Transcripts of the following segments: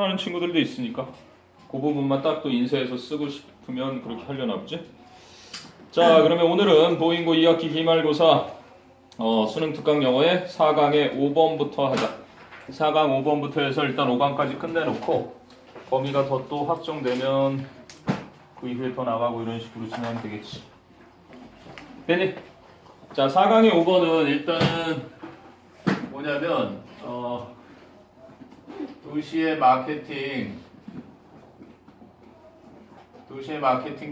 하는 친구들도 있으니까 그 부분만 딱 또 인쇄해서 쓰고 싶으면 그렇게 하려나 보지. 자, 그러면 오늘은 보잉고 2학기 기말고사 수능 특강 영어의 4강의 5번부터 하자. 4강 5번부터 해서 일단 5강까지 끝내놓고 범위가 더 또 확정되면 그 이후에 더 나가고 이런 식으로 진행하면 되겠지. 됐니? 자, 4강의 5번은 일단은 뭐냐면 도시의 마케팅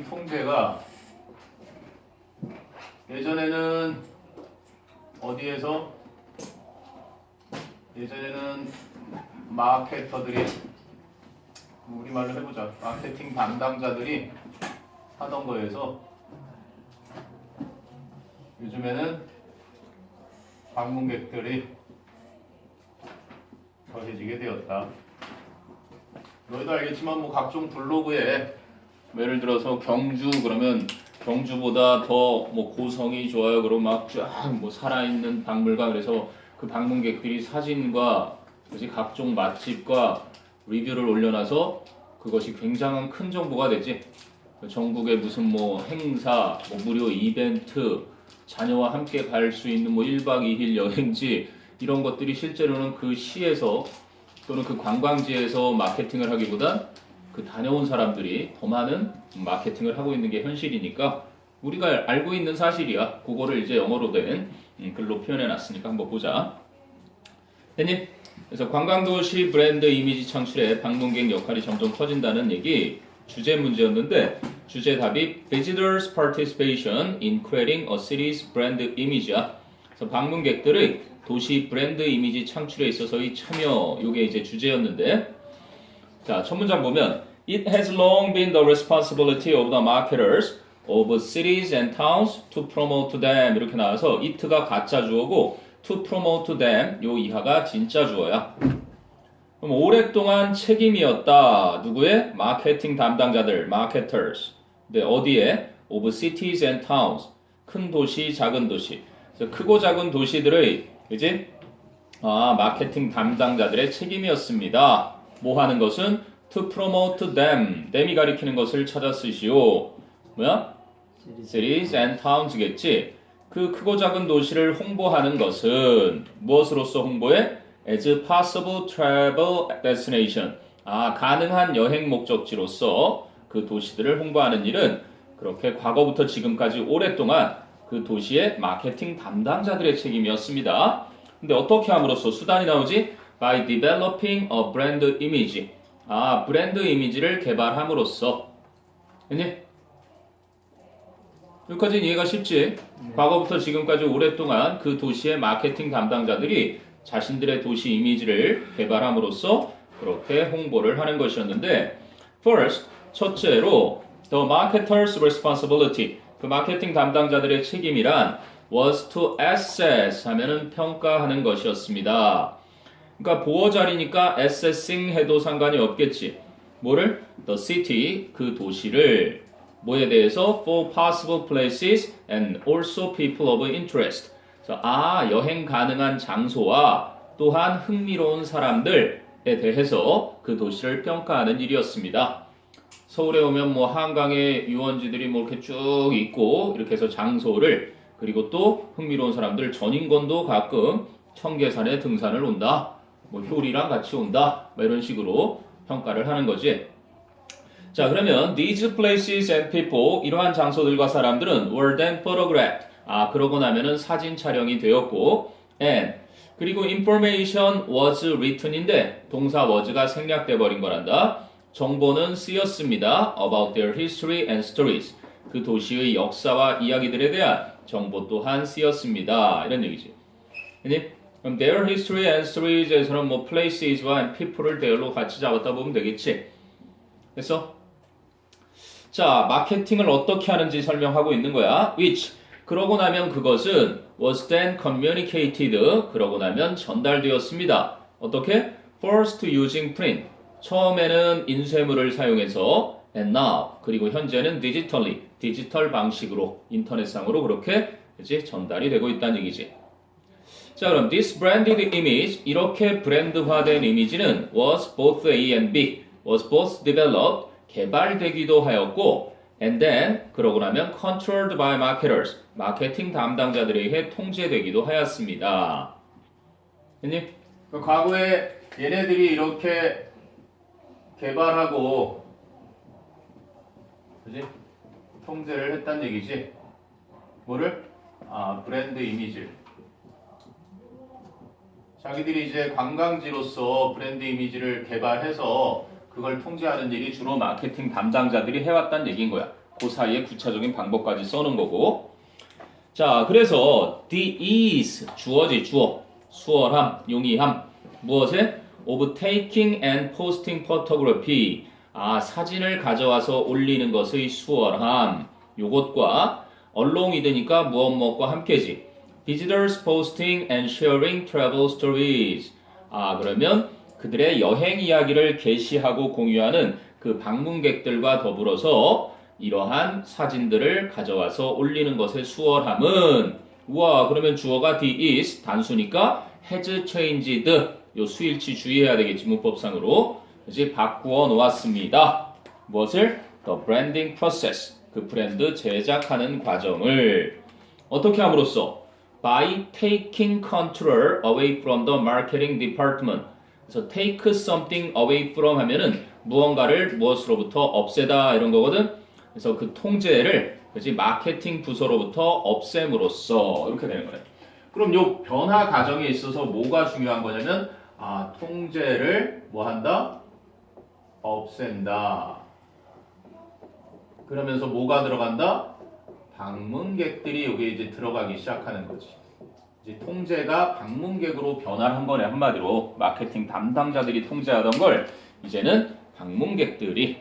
통제가 예전에는 마케터들이, 우리말로 해보자, 마케팅 담당자들이 하던 거에서 요즘에는 방문객들이 더해지게 되었다. 너희도 알겠지만 뭐 각종 블로그에 예를 들어서 경주 그러면 경주보다 더 뭐 고성이 좋아요. 그러고 막 쫙 뭐 살아있는 박물관, 그래서 그 방문객들이 사진과 그지 각종 맛집과 리뷰를 올려놔서 그것이 굉장한 큰 정보가 되지. 전국에 무슨 뭐 행사, 뭐 무료 이벤트, 자녀와 함께 갈 수 있는 뭐 1박 2일 여행지 이런 것들이 실제로는 그 시에서 또는 그 관광지에서 마케팅을 하기보단 그 다녀온 사람들이 더 많은 마케팅을 하고 있는 게 현실이니까 우리가 알고 있는 사실이야. 그거를 이제 영어로 된 글로 표현해 놨으니까 한번 보자. 됐니? 그래서 관광도시 브랜드 이미지 창출에 방문객 역할이 점점 커진다는 얘기 주제 문제였는데, 주제 답이 Visitors Participation in Creating a City's Brand Image야. 그래서 방문객들의 도시 브랜드 이미지 창출에 있어서의 참여, 요게 이제 주제였는데, 자, 첫 문장 보면 It has long been the responsibility of the marketers of cities and towns to promote them. 이렇게 나와서 it가 가짜 주어고 to promote them, 요 이하가 진짜 주어야. 그럼 오랫동안 책임이었다. 누구의? 마케팅 담당자들, marketers. 네, 어디에? of cities and towns. 큰 도시, 작은 도시. 그래서 크고 작은 도시들의, 그지? 마케팅 담당자들의 책임이었습니다. 뭐 하는 것은? to promote them. them이 가리키는 것을 찾아 쓰시오. 뭐야? cities and towns겠지? 그 크고 작은 도시를 홍보하는 것은 무엇으로서 홍보해? as possible travel destination. 가능한 여행 목적지로서 그 도시들을 홍보하는 일은 그렇게 과거부터 지금까지 오랫동안 그 도시의 마케팅 담당자들의 책임이었습니다. 근데 어떻게 함으로써 수단이 나오지? By developing a brand image. 브랜드 이미지를 개발함으로써. 됐니? 여기까지는 이해가 쉽지? 과거부터 지금까지 오랫동안 그 도시의 마케팅 담당자들이 자신들의 도시 이미지를 개발함으로써 그렇게 홍보를 하는 것이었는데, first, 첫째로 the marketer's responsibility, 그 마케팅 담당자들의 책임이란 was to assess 하면은 평가하는 것이었습니다. 그러니까 보어 자리니까 assessing 해도 상관이 없겠지. 뭐를? the city, 그 도시를 뭐에 대해서 for possible places and also people of interest. 그래서 여행 가능한 장소와 또한 흥미로운 사람들에 대해서 그 도시를 평가하는 일이었습니다. 서울에 오면 뭐 한강에 유원지들이 뭐 이렇게 쭉 있고 이렇게 해서 장소를, 그리고 또 흥미로운 사람들, 전인권도 가끔 청계산에 등산을 온다. 뭐 효리랑 같이 온다. 뭐 이런 식으로 평가를 하는 거지. 자, 그러면 these places and people, 이러한 장소들과 사람들은 were then photographed. 그러고 나면은 사진 촬영이 되었고, and 그리고 information was written인데 동사 was가 생략돼 버린 거란다. 정보는 쓰였습니다. about their history and stories. 그 도시의 역사와 이야기들에 대한 정보 또한 쓰였습니다. 이런 얘기지. 그럼 their history and stories에서는 뭐 places와 and people을 there로 같이 잡았다 보면 되겠지. 그래서 자, 마케팅을 어떻게 하는지 설명하고 있는 거야. which, 그러고 나면 그것은 was then communicated, 그러고 나면 전달되었습니다. 어떻게? first using print, 처음에는 인쇄물을 사용해서, and now, 그리고 현재는 digitally, 디지털 방식으로, 인터넷상으로 그렇게 이제 전달이 되고 있다는 얘기지. 자, 그럼 this branded image, 이렇게 브랜드화된 이미지는 was both A and B, was both developed, 개발되기도 하였고, and then, 그러고 나면 controlled by marketers, 마케팅 담당자들에 의해 통제되기도 하였습니다. 됐니? 과거에 얘네들이 이렇게 개발하고, 그지? 통제를 했단 얘기지. 뭐를? 브랜드 이미지를. 자기들이 이제 관광지로서 브랜드 이미지를 개발해서 그걸 통제하는 일이 주로 마케팅 담당자들이 해왔다는 얘기인 거야. 그 사이에 구체적인 방법까지 써놓은 거고. 자, 그래서 the is, 주어지, 주어. 수월함, 용이함. 무엇에? of taking and posting photography. 사진을 가져와서 올리는 것의 수월함. 요것과 along이되니까 무엇과 함께지. Visitors posting and sharing travel stories. 그러면 그들의 여행 이야기를 게시하고 공유하는 그 방문객들과 더불어서 이러한 사진들을 가져와서 올리는 것의 수월함은 우와, 그러면 주어가 the is 단수니까 has changed. 요 수일치 주의해야 되겠지, 문법상으로. 그지? 바꾸어 놓았습니다. 무엇을? The branding process. 그 브랜드 제작하는 과정을 어떻게 함으로써? By taking control away from the marketing department. 그래서 take something away from 하면은 무언가를 무엇으로부터 없애다 이런 거거든. 그래서 그 통제를 그지 마케팅 부서로부터 없앰으로써 이렇게 되는 거예요. 그럼 요 변화 과정에 있어서 뭐가 중요한 거냐면 통제를 뭐 한다? 없앤다. 그러면서 뭐가 들어간다? 방문객들이 여기에 이제 들어가기 시작하는 거지. 이제 통제가 방문객으로 변화한 거네. 한마디로 마케팅 담당자들이 통제하던 걸 이제는 방문객들이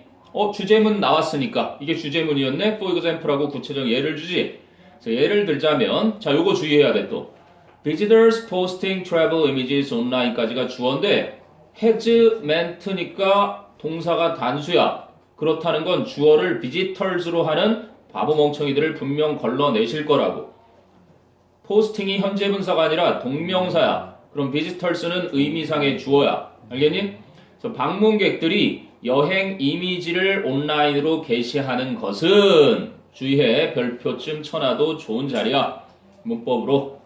주제문 나왔으니까 이게 주제문이었네. For example하고 구체적 예를 주지. 그래서 예를 들자면 자, 요거 주의해야 돼 또. Visitors posting travel images online까지가 주어인데 has meant니까 동사가 단수야. 그렇다는 건 주어를 visitors로 하는 바보 멍청이들을 분명 걸러내실 거라고. 포스팅이 현재 분사가 아니라 동명사야. 그럼 visitors는 의미상의 주어야. 알겠니? 그래서 방문객들이 여행 이미지를 온라인으로 게시하는 것은 주의해. 별표쯤 쳐놔도 좋은 자리야. 문법으로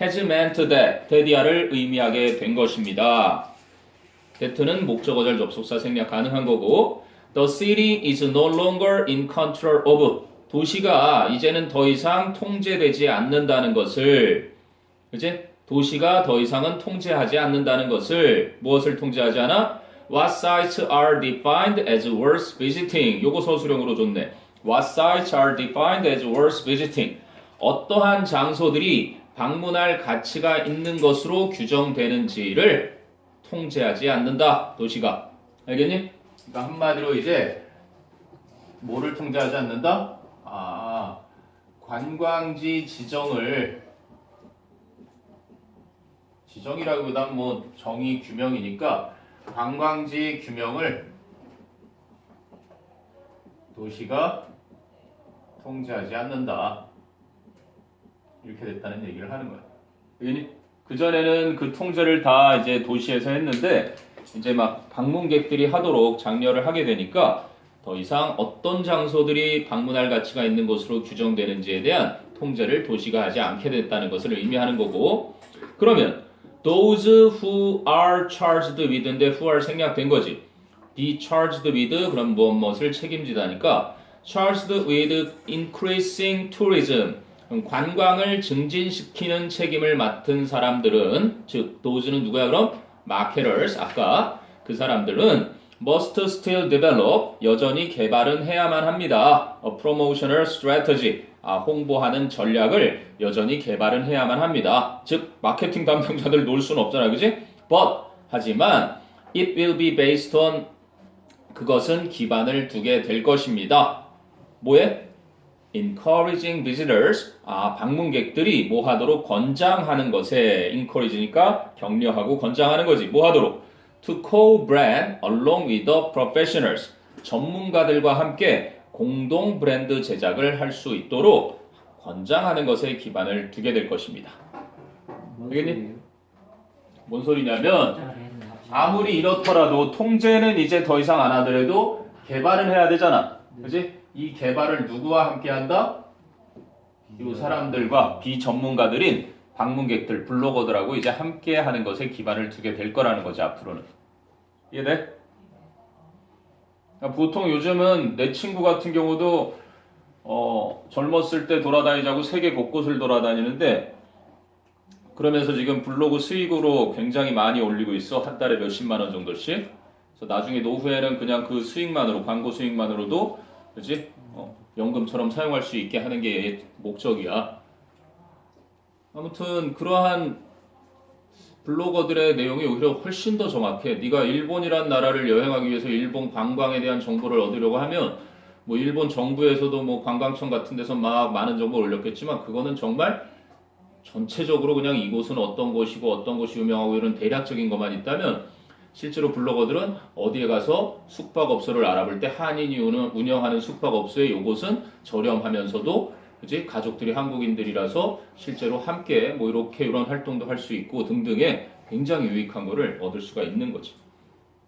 has meant that을 의미하게 된 것입니다. that는 목적어절 접속사 생략 가능한 거고 The city is no longer in control of. 도시가 이제는 더 이상 통제되지 않는다는 것을, 그치? 도시가 더 이상은 통제하지 않는다는 것을, 무엇을 통제하지 않아? What sites are defined as worth visiting. 요거 서술형으로 줬네. What sites are defined as worth visiting. 어떠한 장소들이 방문할 가치가 있는 것으로 규정되는지를 통제하지 않는다. 도시가. 알겠니? 그러니까 한마디로 이제 뭐를 통제하지 않는다? 관광지 지정이라기보다 뭐 정의 규명이니까 관광지 규명을 도시가 통제하지 않는다. 이렇게 됐다는 얘기를 하는 거야. 그전에는 그 통제를 다 이제 도시에서 했는데 이제 막 방문객들이 하도록 장려를 하게 되니까 더 이상 어떤 장소들이 방문할 가치가 있는 것으로 규정되는지에 대한 통제를 도시가 하지 않게 됐다는 것을 의미하는 거고 그러면 those who are charged with인데 who are 생략된 거지. be charged with 그럼 무엇을 책임지다니까 charged with increasing tourism 관광을 증진시키는 책임을 맡은 사람들은 즉 those는 누구야 그럼? marketers 아까 그 사람들은 must still develop 여전히 개발은 해야만 합니다. A promotional strategy 홍보하는 전략을 여전히 개발은 해야만 합니다. 즉 마케팅 담당자들 놀 수는 없잖아, 그지? But 하지만 it will be based on 그것은 기반을 두게 될 것입니다. 뭐에? Encouraging visitors 방문객들이 뭐 하도록 권장하는 것에 encourage니까 격려하고 권장하는 거지. 뭐 하도록? To co-brand along with the professionals 전문가들과 함께 공동 브랜드 제작을 할 수 있도록 권장하는 것에 기반을 두게 될 것입니다. 알겠니? 뭔 소리냐면 아무리 이렇더라도 통제는 이제 더 이상 안 하더라도 개발은 해야 되잖아. 그지? 이 개발을 누구와 함께 한다? 이 사람들과 비전문가들인 방문객들, 블로거들하고 이제 함께 하는 것에 기반을 두게 될 거라는 거지, 앞으로는. 이해돼? 그러니까 보통 요즘은 내 친구 같은 경우도 젊었을 때 돌아다니자고 세계 곳곳을 돌아다니는데 그러면서 지금 블로그 수익으로 굉장히 많이 올리고 있어. 한 달에 몇십만 원 정도씩. 그래서 나중에 노후에는 그냥 그 수익만으로, 광고 수익만으로도, 그지? 연금처럼 사용할 수 있게 하는 게 목적이야. 아무튼 그러한 블로거들의 내용이 오히려 훨씬 더 정확해. 네가 일본이란 나라를 여행하기 위해서 일본 관광에 대한 정보를 얻으려고 하면 뭐 일본 정부에서도 뭐 관광청 같은 데서 막 많은 정보를 올렸겠지만 그거는 정말 전체적으로 그냥 이곳은 어떤 곳이고 어떤 곳이 유명하고 이런 대략적인 것만 있다면 실제로 블로거들은 어디에 가서 숙박업소를 알아볼 때 한인이 운영하는 숙박업소에 이곳은 저렴하면서도 그지 가족들이 한국인들이라서 실제로 함께 뭐 이렇게 이런 활동도 할 수 있고 등등의 굉장히 유익한 거를 얻을 수가 있는 거지.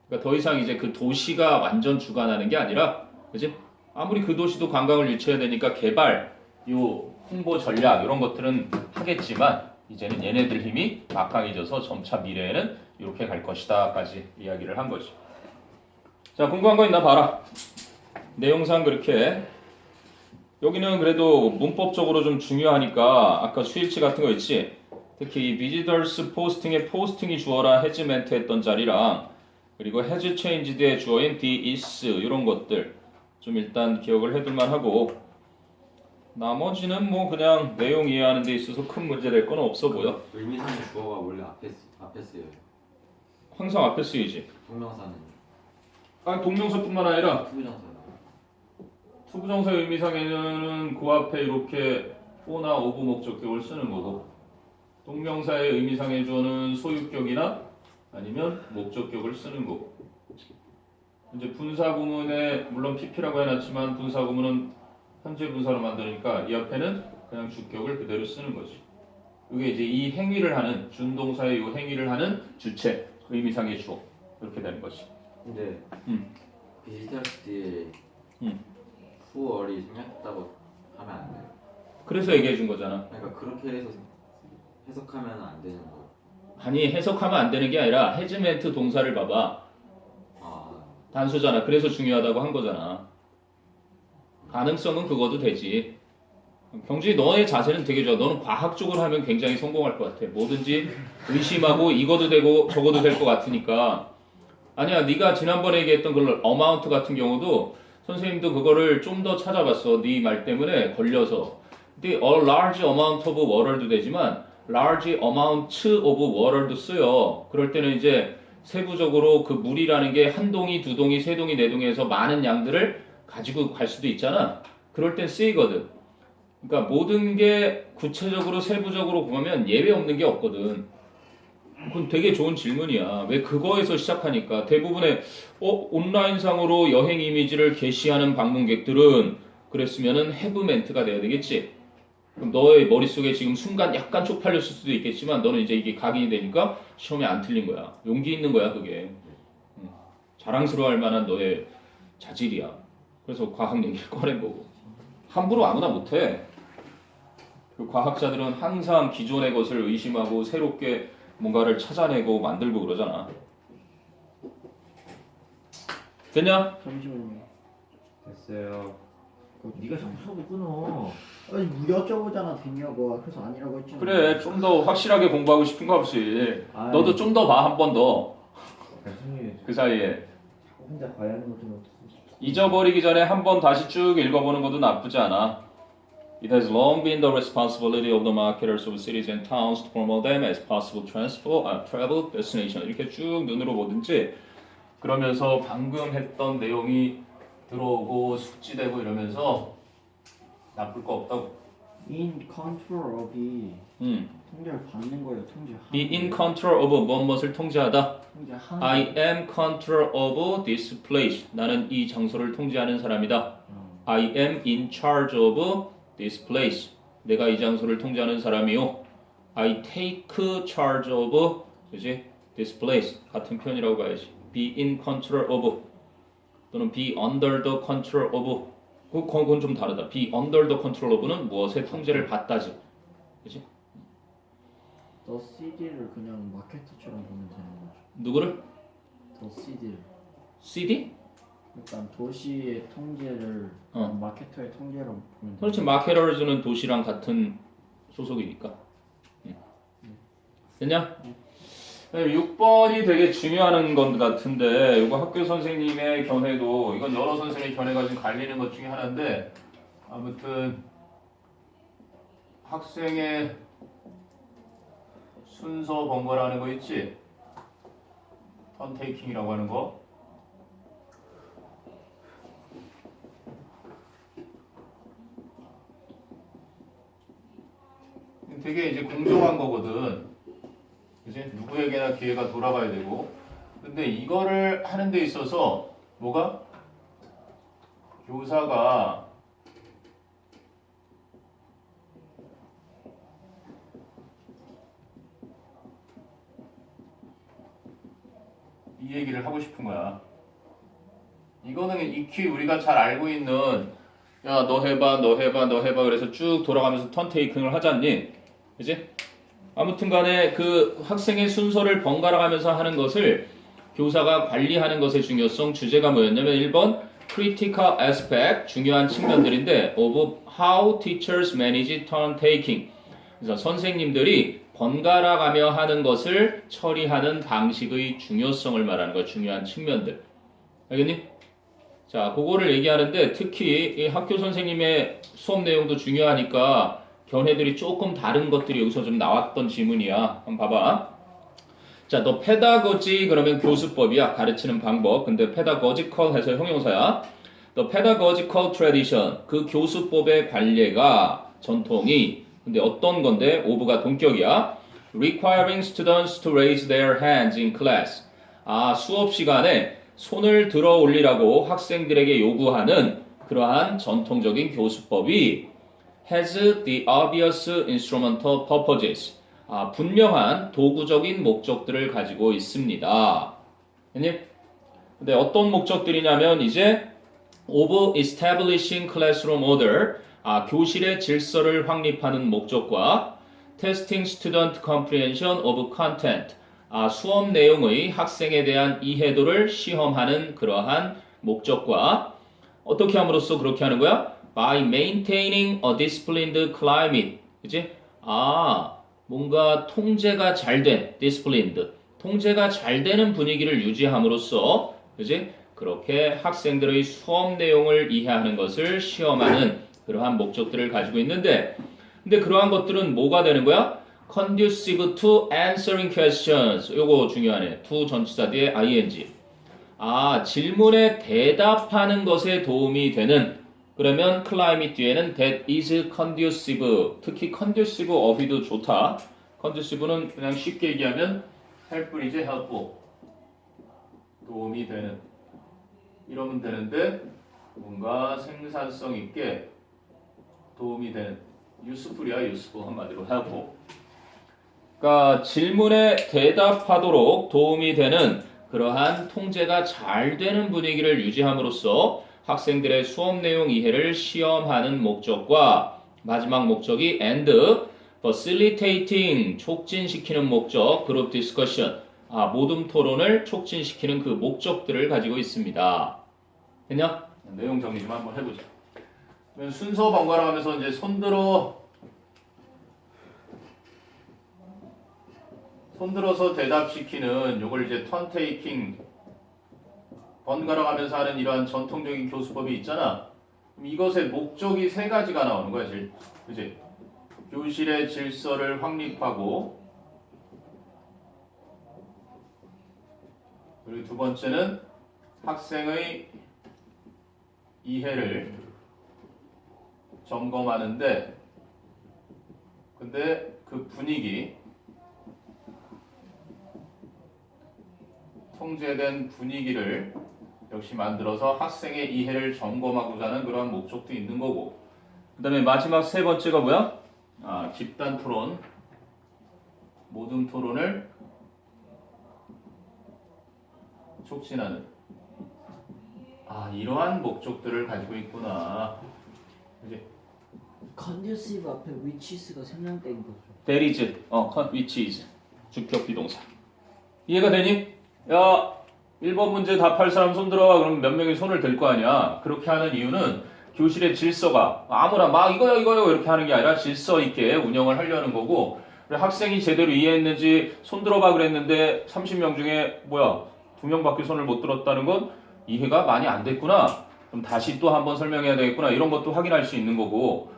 그러니까 더 이상 이제 그 도시가 완전 주관하는 게 아니라 그지 아무리 그 도시도 관광을 유치해야 되니까 개발 요 홍보 전략 이런 것들은 하겠지만 이제는 얘네들 힘이 막강해져서 점차 미래에는 이렇게 갈 것이다까지 이야기를 한 거지. 자, 궁금한 거 있나 봐라. 내용상 그렇게 여기는 그래도 문법적으로 좀 중요하니까 아까 수일치 같은 거 있지. 특히 이 visitors posting에 포스팅이 주어라 해즈멘트 했던 자리랑 그리고 has changed의 주어인 the is 이런 것들 좀 일단 기억을 해둘만 하고 나머지는 뭐 그냥 내용 이해하는 데 있어서 큰 문제 될 건 없어 보여. 의미상의 주어가 원래 앞에 쓰여요. 항상 앞에 쓰이지. 동명사는 아니 동명사뿐만 아니라 투부정사요. 투부정사의 의미상에는 그 앞에 이렇게 for나 of 목적격을 쓰는 거고 동명사의 의미상의 주어는 소유격이나 아니면 목적격을 쓰는 거고 이제 분사구문에 물론 pp라고 해놨지만 분사구문은 현재 분사로 만드니까 이 앞에는 그냥 주격을 그대로 쓰는 거지. 이게 이제 이 행위를 하는 준동사의 이 행위를 하는 주체 의미상의 주어 이렇게 되는 거지. 근데 비슷할 때 후월이 생략했다고 하면 안 돼요. 그래서 얘기해 준 거잖아. 그러니까 그렇게 해서 해석하면 안 되는 거. 아니 해석하면 안 되는 게 아니라 해즈멘트 동사를 봐봐. 단수잖아. 그래서 중요하다고 한 거잖아. 가능성은 그거도 되지. 경준이 너의 자세는 되게 좋아. 너는 과학적으로 하면 굉장히 성공할 것 같아. 뭐든지 의심하고 이거도 되고 저거도 될 것 같으니까. 아니야, 네가 지난번에 얘기했던 그 amount 같은 경우도 선생님도 그거를 좀 더 찾아봤어. 네 말 때문에 걸려서. 근데 a large amount of water도 되지만 large amount of water도 쓰여. 그럴 때는 이제 세부적으로 그 물이라는 게 한 동이, 두 동이, 세 동이, 네 동이에서 많은 양들을 가지고 갈 수도 있잖아. 그럴 땐 쓰이거든. 그러니까 모든 게 구체적으로 세부적으로 보면 예외 없는 게 없거든. 그건 되게 좋은 질문이야. 왜 그거에서 시작하니까 대부분의 온라인상으로 여행 이미지를 게시하는 방문객들은 그랬으면은 have 멘트가 돼야 되겠지. 그럼 너의 머릿속에 지금 순간 약간 쪽팔렸을 수도 있겠지만 너는 이제 이게 각인이 되니까 시험에 안 틀린 거야. 용기 있는 거야 그게. 자랑스러워할 만한 너의 자질이야. 그래서 과학 얘기를 꺼낸 거고. 함부로 아무나 못해. 그 과학자들은 항상 기존의 것을 의심하고 새롭게 뭔가를 찾아내고 만들고 그러잖아. 됐냐? 잠시만요. 됐어요. 네가 자꾸 수업을 끊어. 아니 여쭤보잖아 됐냐고. 그래서 아니라고 했잖아. 그래, 좀 더 확실하게 공부하고 싶은가 보지. 아이. 너도 좀 더 봐, 한 번 더. 교수님 그 사이에. 혼자 봐야 하는 것좀 잊어버리기 전에 한 번 다시 쭉 읽어보는 것도 나쁘지 않아. It has long been the responsibility of the marketers of cities and towns to promote them as possible travel destination. 이렇게 쭉 눈으로 보든지 그러면서 방금 했던 내용이 들어오고 숙지되고 이러면서 나쁠 거 없다고. in control of이 통제를 받는 거예요. 통제하는. Be in control of 무엇을 통제하다. 통제하는. I am control of this place. 나는 이 장소를 통제하는 사람이다. I am in charge of this place. 내가 이 장소를 통제하는 사람이요. I take charge of 그지? this place 같은 표현이라고 봐야지. be in control of 또는 be under the control of 그건 좀 다르다. be under the control of는 무엇의 통제를 받다지. 그지? 더 CD를 그냥 마케터처럼 보면 되는 거죠. 누구를? 더 CD를. CD? 그러니까 도시의 통제를 마케터의 통제로 보면 그렇지. 되는 마케터즈는 도시랑 같은 소속이니까. 됐냐? 6번이 되게 중요한 것 같은데 이거 학교 선생님의 견해도 이건 여러 선생님의 견해가 좀 갈리는 것 중에 하나인데 아무튼 학생의 순서 번거라는 거 있지? 턴테이킹이라고 하는 거 되게 이제 공정한 거거든. 그치? 누구에게나 기회가 돌아가야 되고. 근데 이거를 하는 데 있어서 뭐가? 교사가 이 얘기를 하고 싶은 거야. 이거는 익히 우리가 잘 알고 있는 야, 너 해봐, 너 해봐, 너 해봐 그래서 쭉 돌아가면서 턴테이킹을 하잖니. 그치? 아무튼 간에 그 학생의 순서를 번갈아 가면서 하는 것을 교사가 관리하는 것의 중요성 주제가 뭐였냐면 1번 critical aspect 중요한 측면들인데 of how teachers manage turn taking 그래서 선생님들이 번갈아 가며 하는 것을 처리하는 방식의 중요성을 말하는 거야. 중요한 측면들. 알겠니? 자, 그거를 얘기하는데 특히 이 학교 선생님의 수업 내용도 중요하니까 견해들이 조금 다른 것들이 여기서 좀 나왔던 지문이야. 한번 봐봐. 자, 너 pedagogy 그러면 교수법이야. 가르치는 방법. 근데 pedagogical 해서 형용사야. The pedagogical tradition 그 교수법의 관례가 전통이 근데 어떤 건데? of가 동격이야. Requiring students to raise their hands in class. 아, 수업 시간에 손을 들어 올리라고 학생들에게 요구하는 그러한 전통적인 교수법이 has the obvious instrumental purposes. 아, 분명한 도구적인 목적들을 가지고 있습니다. 근데 어떤 목적들이냐면 이제 of establishing classroom order. 아, 교실의 질서를 확립하는 목적과 testing student comprehension of content. 아, 수업 내용의 학생에 대한 이해도를 시험하는 그러한 목적과 어떻게 함으로써 그렇게 하는 거야? By maintaining a disciplined climate. 그치? 아, 뭔가 통제가 잘 된, disciplined. 통제가 잘 되는 분위기를 유지함으로써, 그치? 그렇게 학생들의 수업 내용을 이해하는 것을 시험하는 그러한 목적들을 가지고 있는데, 근데 그러한 것들은 뭐가 되는 거야? Conducive to answering questions. 요거 중요하네. to 전치사 뒤에 ing. 아, 질문에 대답하는 것에 도움이 되는 그러면 climate 뒤에는 that is conducive. 특히 conducive 어휘도 좋다. conducive는 그냥 쉽게 얘기하면 helpful이지 helpful. 도움이 되는. 이러면 되는데 뭔가 생산성 있게 도움이 되는. useful이야 useful 한마디로 helpful. 그러니까 질문에 대답하도록 도움이 되는 그러한 통제가 잘 되는 분위기를 유지함으로써 학생들의 수업 내용 이해를 시험하는 목적과 마지막 목적이 and facilitating 촉진시키는 목적 group discussion 아, 모둠 토론을 촉진시키는 그 목적들을 가지고 있습니다. 됐냐? 내용 정리 좀 한번 해보자. 순서 번갈아 가면서 이제 손들어서 대답시키는 요걸 이제 턴테이킹 번갈아 가면서 하는 이러한 전통적인 교수법이 있잖아. 그럼 이것의 목적이 세 가지가 나오는 거야, 그치? 교실의 질서를 확립하고 그리고 두 번째는 학생의 이해를 점검하는데 근데 그 분위기 통제된 분위기를 역시 만들어서 학생의 이해를 점검하고자 하는 그러한 목적도 있는 거고 그 다음에 마지막 세 번째가 뭐야? 아, 집단 토론 모든 토론을 촉진하는 이러한 목적들을 가지고 있구나. 이제 conducive 앞에 which is가 생략된 거죠. that is, which is 주격 비동사. 이해가 되니? 야, 1번 문제 답할 사람 손 들어와. 그럼 몇 명이 손을 들 거 아니야. 그렇게 하는 이유는 교실의 질서가 아무나 막 이거요 이렇게 하는 게 아니라 질서 있게 운영을 하려는 거고, 학생이 제대로 이해했는지 손 들어봐 그랬는데 30명 중에 2명밖에 손을 못 들었다는 건 이해가 많이 안 됐구나. 그럼 다시 또 한번 설명해야 되겠구나. 이런 것도 확인할 수 있는 거고,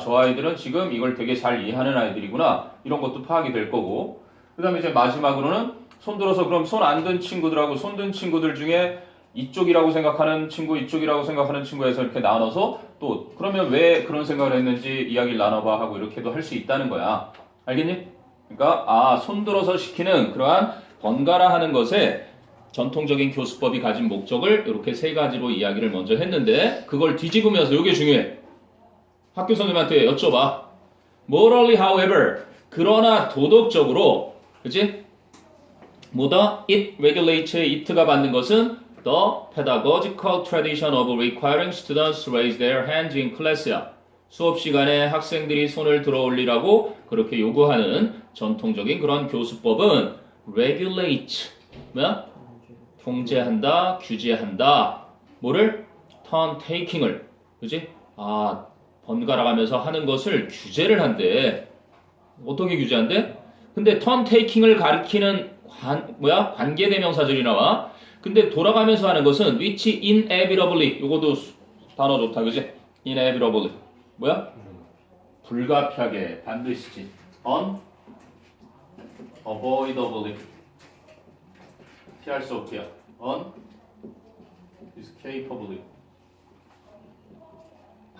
저 아이들은 지금 이걸 되게 잘 이해하는 아이들이구나. 이런 것도 파악이 될 거고, 그 다음에 이제 마지막으로는 손 들어서 그럼 손 안 든 친구들하고 손 든 친구들 중에 이쪽이라고 생각하는 친구, 이쪽이라고 생각하는 친구에서 이렇게 나눠서 또 그러면 왜 그런 생각을 했는지 이야기를 나눠봐 하고 이렇게도 할 수 있다는 거야. 알겠니? 그러니까 손 들어서 시키는 그러한 번갈아 하는 것에 전통적인 교수법이 가진 목적을 이렇게 세 가지로 이야기를 먼저 했는데, 그걸 뒤집으면서 이게 중요해. 학교 선생님한테 여쭤봐. Morally, however, 그러나 도덕적으로, 그치? 뭐다? It regulates, it가 받는 것은 the pedagogical tradition of requiring students to raise their hands in class야. 수업 시간에 학생들이 손을 들어 올리라고 그렇게 요구하는 전통적인 그런 교수법은 regulate, 뭐야? 통제한다, 규제한다. 뭐를? turn taking을, 그지? 번갈아 가면서 하는 것을 규제를 한대. 어떻게 규제한대? 근데 turn taking을 가리키는 관계대명사절이 나와. 근데 돌아가면서 하는 것은 which inevitably, 요것도 단어 좋다, 그지? inevitably. 뭐야? 불가피하게, 반드시지. unavoidably. 피할 수 없게야. unescapably.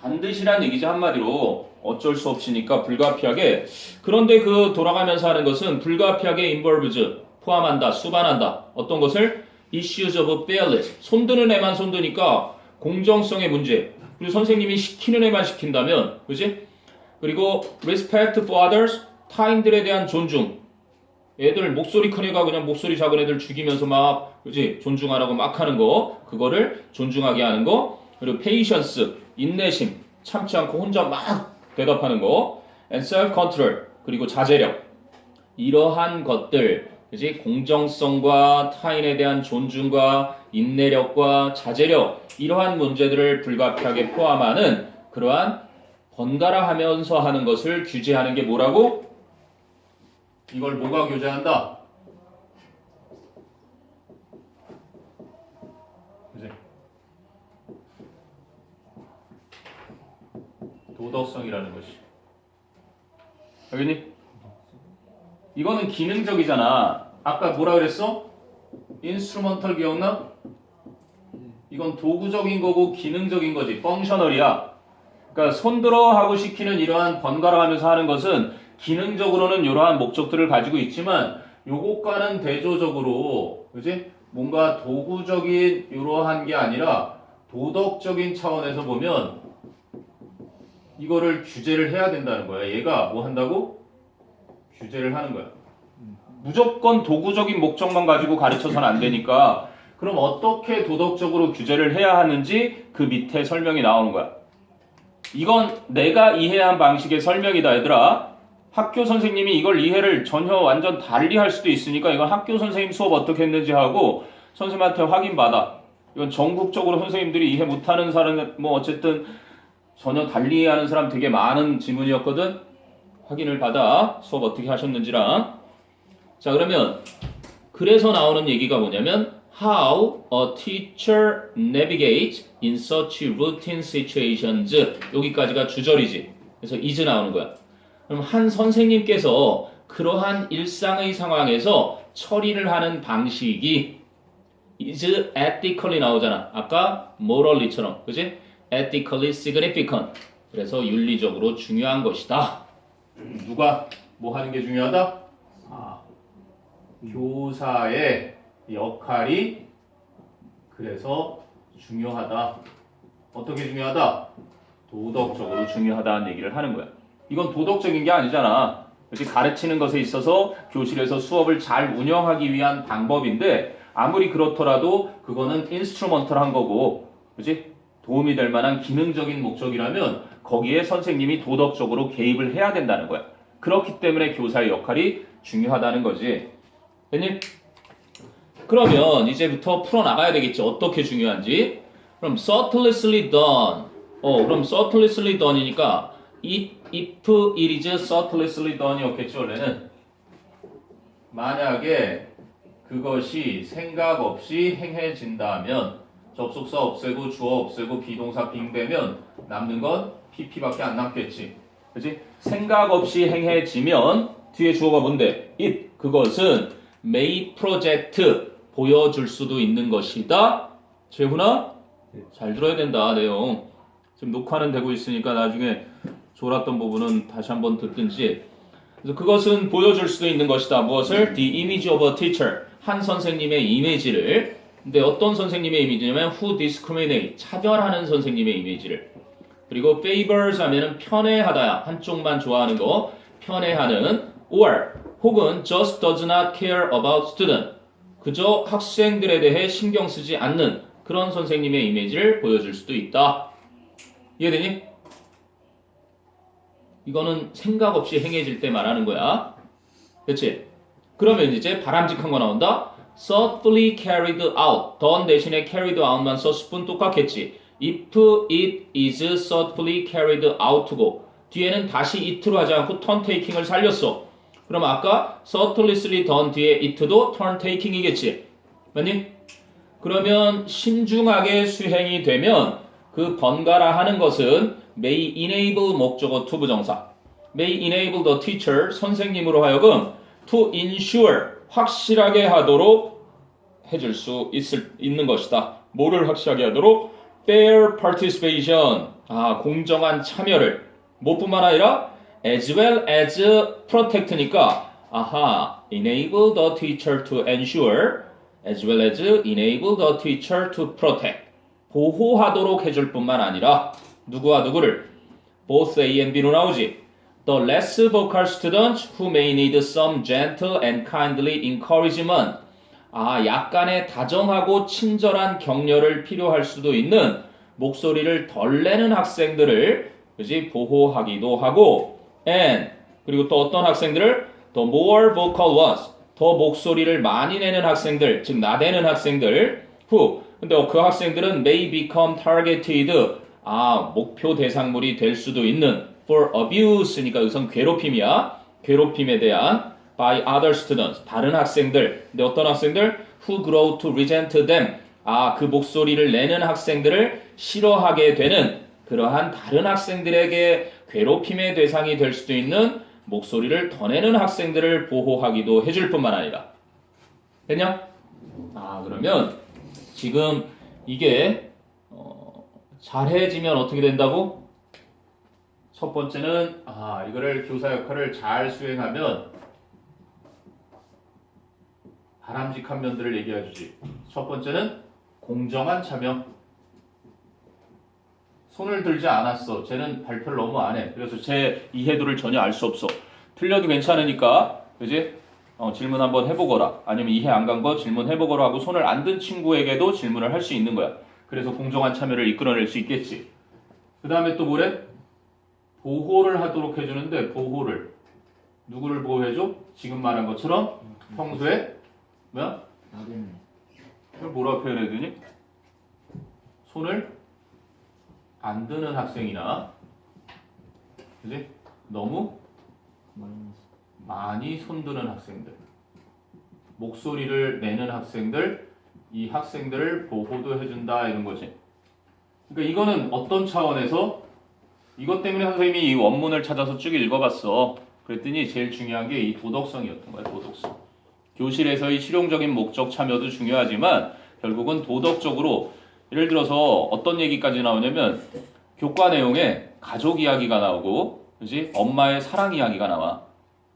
반드시란 얘기지, 한마디로. 어쩔 수 없으니까 불가피하게. 그런데 그 돌아가면서 하는 것은 불가피하게 involves, 포함한다, 수반한다. 어떤 것을? issues of fairness. 손드는 애만 손드니까 공정성의 문제. 그리고 선생님이 시키는 애만 시킨다면, 그지? 그리고 respect for others, 타인들에 대한 존중. 애들 목소리 큰 애가 그냥 목소리 작은 애들 죽이면서 막, 그지? 존중하라고 막 하는 거, 그거를 존중하게 하는 거. 그리고 patience, 인내심, 참지 않고 혼자 막 대답하는 거. and self-control, 그리고 자제력. 이러한 것들, 그지? 공정성과 타인에 대한 존중과 인내력과 자제력, 이러한 문제들을 불가피하게 포함하는 그러한 번갈아 하면서 하는 것을 규제하는 게 뭐라고? 이걸 뭐가 규제한다? 그지? 도덕성이라는 것이. 알겠니? 이거는 기능적이잖아. 아까 뭐라 그랬어? 인스트루먼털 기억나? 이건 도구적인 거고 기능적인 거지. 펑셔널이야. 그러니까 손들어 하고 시키는 이러한 번갈아 가면서 하는 것은 기능적으로는 이러한 목적들을 가지고 있지만 요것과는 대조적으로, 그지? 뭔가 도구적인 이러한 게 아니라 도덕적인 차원에서 보면 이거를 규제를 해야 된다는 거야. 얘가 뭐 한다고? 규제를 하는 거야. 무조건 도구적인 목적만 가지고 가르쳐서는 안 되니까, 그럼 어떻게 도덕적으로 규제를 해야 하는지 그 밑에 설명이 나오는 거야. 이건 내가 이해한 방식의 설명이다, 얘들아. 학교 선생님이 이걸 이해를 전혀 완전 달리 할 수도 있으니까 이건 학교 선생님 수업 어떻게 했는지 하고 선생님한테 확인받아. 이건 전국적으로 선생님들이 이해 못하는 사람, 뭐 어쨌든 전혀 달리 이해하는 사람 되게 많은 지문이었거든. 확인을 받아. 수업 어떻게 하셨는지랑. 자, 그러면 그래서 나오는 얘기가 뭐냐면 How a teacher navigates in such routine situations. 여기까지가 주절이지. 그래서 is 나오는 거야. 그럼 한 선생님께서 그러한 일상의 상황에서 처리를 하는 방식이 is ethically 나오잖아. 아까 morally처럼. 그지? ethically significant. 그래서 윤리적으로 중요한 것이다. 누가 뭐 하는 게 중요하다? 교사의 역할이 그래서 중요하다. 어떻게 중요하다? 도덕적으로 중요하다는 얘기를 하는 거야. 이건 도덕적인 게 아니잖아. 그치? 가르치는 것에 있어서 교실에서 수업을 잘 운영하기 위한 방법인데 아무리 그렇더라도 그거는 인스트루먼털한 거고, 그치? 도움이 될 만한 기능적인 목적이라면 거기에 선생님이 도덕적으로 개입을 해야 된다는 거야. 그렇기 때문에 교사의 역할이 중요하다는 거지. 됐니? 그러면 이제부터 풀어나가야 되겠지. 어떻게 중요한지. 그럼 subtlely done. 그럼 subtlely done이니까 if it is subtlely done이었겠죠. 원래는. 만약에 그것이 생각 없이 행해진다면 접속사 없애고 주어 없애고 비동사 빙되면 남는 건 pp밖에 안 남겠지. 그치? 생각 없이 행해지면 뒤에 주어가 뭔데? it 그것은 may project 보여줄 수도 있는 것이다. 재훈아? 잘 들어야 된다. 내용. 지금 녹화는 되고 있으니까 나중에 졸았던 부분은 다시 한번 듣든지. 그래서 그것은 보여줄 수도 있는 것이다. 무엇을? The image of a teacher. 한 선생님의 이미지를. 근데 어떤 선생님의 이미지냐면 who discriminate. 차별하는 선생님의 이미지를. 그리고 favors 하면은 편애하다. 한쪽만 좋아하는 거. 편애하는. or 혹은 just does not care about student. 그저 학생들에 대해 신경 쓰지 않는 그런 선생님의 이미지를 보여줄 수도 있다. 이해되니? 이거는 생각 없이 행해질 때 말하는 거야. 그치? 그러면 이제 바람직한 거 나온다. thoughtfully carried out. done 대신에 carried out만 썼을 뿐 똑같겠지. if it is thoughtfully carried out고 뒤에는 다시 it로 하지 않고 turn taking을 살렸어. 그럼 아까 thoughtlessly done 뒤에 it도 turn taking이겠지. 맞니? 그러면 신중하게 수행이 되면 그 번갈아 하는 것은 may enable 목적어 to 부정사. may enable the teacher 선생님으로 하여금 to ensure 확실하게 하도록 해줄 수 있는 것이다. 뭐를 확실하게 하도록? fair participation. 공정한 참여를. 뭐뿐만 아니라 as well as protect니까 enable the teacher to ensure as well as enable the teacher to protect. 보호하도록 해줄 뿐만 아니라 누구와 누구를? both A and B로 나오지. The less vocal students who may need some gentle and kindly encouragement. 약간의 다정하고 친절한 격려를 필요할 수도 있는 목소리를 덜 내는 학생들을 그지 보호하기도 하고 and 그리고 또 어떤 학생들을 the more vocal ones 더 목소리를 많이 내는 학생들 즉 나대는 학생들 who 근데 그 학생들은 may become targeted 목표 대상물이 될 수도 있는 for abuse니까 여기선 괴롭힘이야 괴롭힘에 대한 by other students 다른 학생들 근데 어떤 학생들 who grow to resent them 그 목소리를 내는 학생들을 싫어하게 되는 그러한 다른 학생들에게 괴롭힘의 대상이 될 수도 있는 목소리를 더 내는 학생들을 보호하기도 해줄 뿐만 아니라 됐냐? 그러면 지금 이게 잘해지면 어떻게 된다고? 첫 번째는 이거를 교사 역할을 잘 수행하면 바람직한 면들을 얘기해 주지. 첫 번째는 공정한 참여. 손을 들지 않았어. 쟤는 발표를 너무 안 해. 그래서 제 이해도를 전혀 알 수 없어. 틀려도 괜찮으니까, 그지? 질문 한번 해보거라. 아니면 이해 안 간 거 질문해보거라 하고 손을 안 든 친구에게도 질문을 할 수 있는 거야. 그래서 공정한 참여를 이끌어낼 수 있겠지. 그 다음에 또 뭐래? 보호를 하도록 해주는데 보호를 누구를 보호해줘? 지금 말한 것처럼 평소에 뭐야? 이걸 뭐라고 표현해야 되니? 손을 안 드는 학생이나 그지? 너무 많이 손드는 학생들 목소리를 내는 학생들 이 학생들을 보호도 해준다 이런 거지. 그러니까 이거는 어떤 차원에서 이것 때문에 선생님이 이 원문을 찾아서 쭉 읽어봤어. 그랬더니 제일 중요한 게 이 도덕성이었던 거야. 도덕성. 교실에서의 실용적인 목적 참여도 중요하지만 결국은 도덕적으로 예를 들어서 어떤 얘기까지 나오냐면 교과 내용에 가족 이야기가 나오고 그지? 엄마의 사랑 이야기가 나와.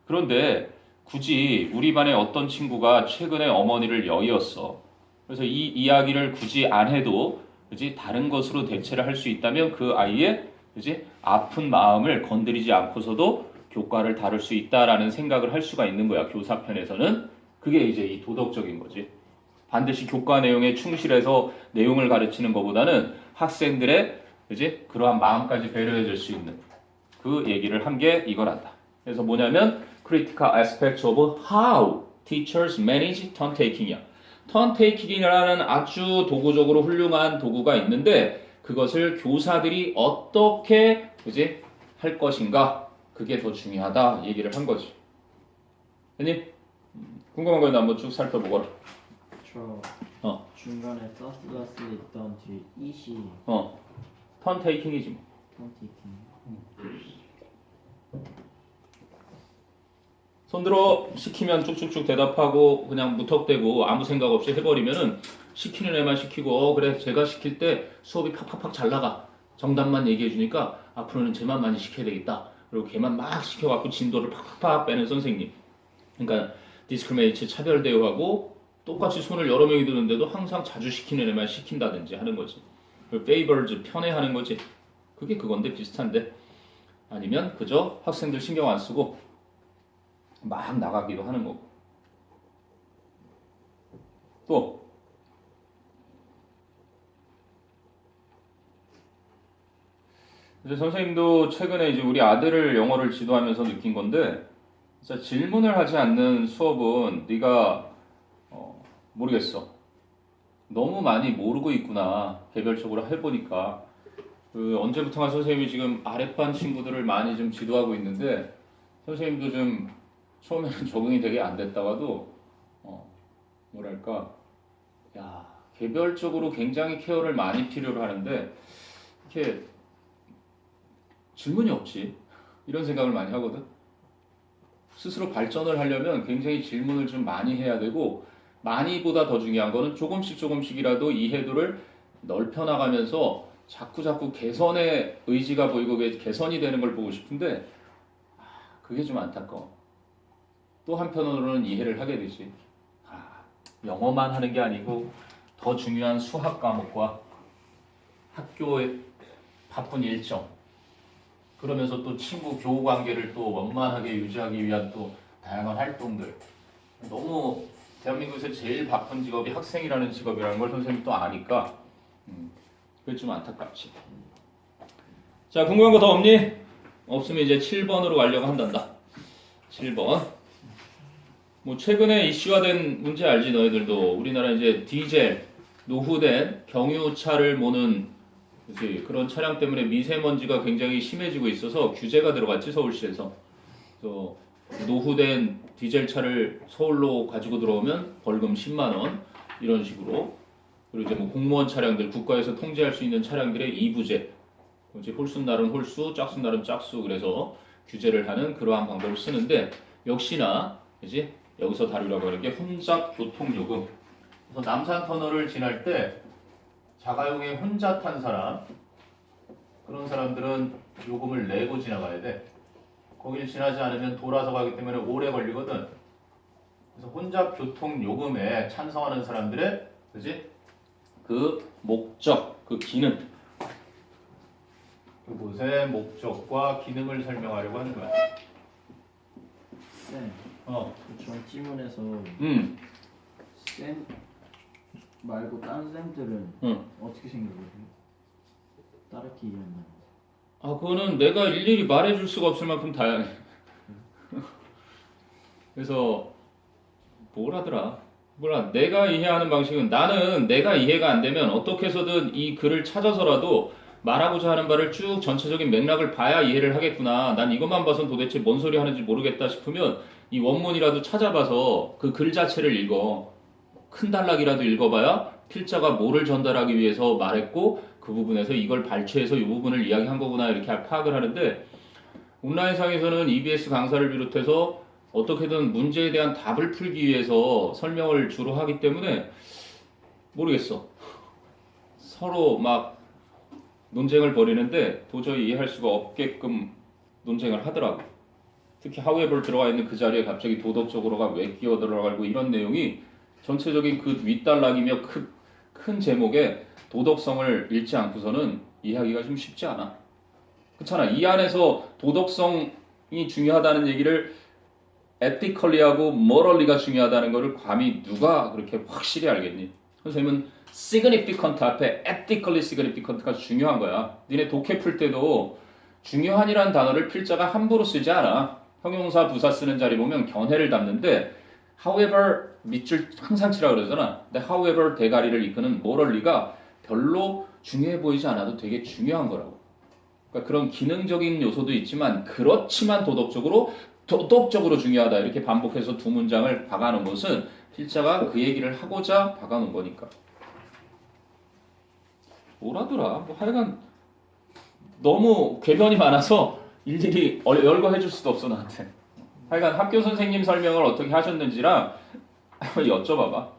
그런데 굳이 우리 반에 어떤 친구가 최근에 어머니를 여의었어. 그래서 이 이야기를 굳이 안 해도 그지? 다른 것으로 대체를 할 수 있다면 그 아이의 그지? 아픈 마음을 건드리지 않고서도 교과를 다룰 수 있다라는 생각을 할 수가 있는 거야. 교사편에서는. 그게 이제 이 도덕적인 거지. 반드시 교과 내용에 충실해서 내용을 가르치는 것보다는 학생들의 그지? 그러한 마음까지 배려해 줄 수 있는 그 얘기를 한 게 이거란다. 그래서 뭐냐면 critical aspects of how teachers manage turn taking이야. turn taking이라는 아주 도구적으로 훌륭한 도구가 있는데 그것을 교사들이 어떻게 그지? 할 것인가 그게 더 중요하다 얘기를 한 거지. 형님 궁금한 거 있나 한번 쭉 살펴보거라. 저 중간에 서스가스 있던 뒤 이시 turn taking이지 뭐. 턴테이킹. 손들어 시키면 쭉쭉쭉 대답하고 그냥 무턱대고 아무 생각 없이 해버리면은 시키는 애만 시키고 그래 제가 시킬 때 수업이 팍팍팍 잘 나가 정답만 얘기해 주니까 앞으로는 쟤만 많이 시켜야 되겠다 그리고 걔만 막 시켜갖고 진도를 팍팍 빼는 선생님. 그러니까 디스크리미네이트 차별 대우하고 똑같이 손을 여러 명이 드는데도 항상 자주 시키는 애만 시킨다든지 하는 거지. 페이버즈 편애하는 거지. 그게 그건데 비슷한데 아니면 그저 학생들 신경 안 쓰고 막 나가기도 하는 거고. 또 그래서 선생님도 최근에 이제 우리 아들을 영어를 지도하면서 느낀 건데 진짜 질문을 하지 않는 수업은 네가 모르겠어. 너무 많이 모르고 있구나. 개별적으로 해보니까 그 언제부턴가 선생님이 지금 아랫반 친구들을 많이 좀 지도하고 있는데 선생님도 좀 처음에는 적응이 되게 안 됐다가도 뭐랄까 야 개별적으로 굉장히 케어를 많이 필요로 하는데 이렇게 질문이 없지 이런 생각을 많이 하거든. 스스로 발전을 하려면 굉장히 질문을 좀 많이 해야 되고 많이보다 더 중요한 거는 조금씩이라도 이해도를 넓혀 나가면서 자꾸 개선의 의지가 보이고 개선이 되는 걸 보고 싶은데 그게 좀 안타까워. 또 한편으로는 이해를 하게 되지. 영어만 하는 게 아니고 더 중요한 수학 과목과 학교의 바쁜 일정 그러면서 또 친구 교우 관계를 또 원만하게 유지하기 위한 또 다양한 활동들 너무 대한민국에서 제일 바쁜 직업이 학생이라는 직업이라는 걸 선생님이 또 아니까 그게 좀 안타깝지. 자 궁금한 거 더 없니? 없으면 이제 7번으로 가려고 한단다. 7번 뭐 최근에 이슈화된 문제 알지 너희들도. 우리나라 이제 디젤 노후된 경유차를 모는 그치? 그런 차량 때문에 미세먼지가 굉장히 심해지고 있어서 규제가 들어갔지 서울시에서. 그래서 노후된 디젤 차를 서울로 가지고 들어오면 벌금 10만 원 이런 식으로. 그리고 이제 뭐 공무원 차량들 국가에서 통제할 수 있는 차량들의 이부제. 이제 홀수 날은 홀수, 짝수 날은 짝수. 그래서 규제를 하는 그러한 방법을 쓰는데 역시나 그지? 여기서 다루려고 하는 게 혼잡 교통요금. 그래서 남산 터널을 지날 때 자가용에 혼자 탄 사람 그런 사람들은 요금을 내고 지나가야 돼. 거길 지나지 않으면 돌아서 가기 때문에 오래 걸리거든. 그래서 혼잡 교통 요금에 찬성하는 사람들의 그지? 그 목적, 그 기능 그곳의 목적과 기능을 설명하려고 하는 거야. 쌤, 전 지문에서 쌤 말고 다른 쌤들은 어떻게 생각해요? 다르게 이해한다. 그거는 내가 일일이 말해줄 수가 없을 만큼 다양해. 그래서 뭘 하더라? 몰라. 내가 이해하는 방식은 나는 내가 이해가 안 되면 어떻게 해서든 이 글을 찾아서라도 말하고자 하는 바를 쭉 전체적인 맥락을 봐야 이해를 하겠구나. 난 이것만 봐선 도대체 뭔 소리 하는지 모르겠다 싶으면 이 원문이라도 찾아봐서 그 글 자체를 읽어. 큰 단락이라도 읽어봐야 필자가 뭐를 전달하기 위해서 말했고 그 부분에서 이걸 발췌해서 이 부분을 이야기한 거구나 이렇게 파악을 하는데 온라인상에서는 EBS 강사를 비롯해서 어떻게든 문제에 대한 답을 풀기 위해서 설명을 주로 하기 때문에 모르겠어. 서로 막 논쟁을 벌이는데 도저히 이해할 수가 없게끔 논쟁을 하더라고. 특히 however 들어가 있는 그 자리에 갑자기 도덕적으로가 왜 끼어 들어가고 이런 내용이 전체적인 그 윗단락이며 큰 제목에 도덕성을 잃지 않고서는 이해하기가 좀 쉽지 않아. 그렇잖아. 이 안에서 도덕성 중요하다는 얘기를 ethically하고 morally가 중요하다는 거를 감히 누가 그렇게 확실히 알겠니? 선생님은 significant 앞에 ethically significant가 중요한 거야. 니네 독해 풀 때도 중요한이라는 단어를 필자가 함부로 쓰지 않아. 형용사 부사 쓰는 자리 보면 견해를 담는데 however 밑줄 항상 치라 그러잖아. 근데 however 대가리를 이끄는 morally가 별로 중요해 보이지 않아도 되게 중요한 거라고. 그러니까 그런 기능적인 요소도 있지만 그렇지만 도덕적으로 중요하다 이렇게 반복해서 두 문장을 박아놓은 것은 필자가 그 얘기를 하고자 박아놓은 거니까. 뭐라더라? 뭐 하여간 너무 궤변이 많아서 일일이 열거해 줄 수도 없어 나한테. 하여간 학교 선생님 설명을 어떻게 하셨는지랑 여쭤봐봐.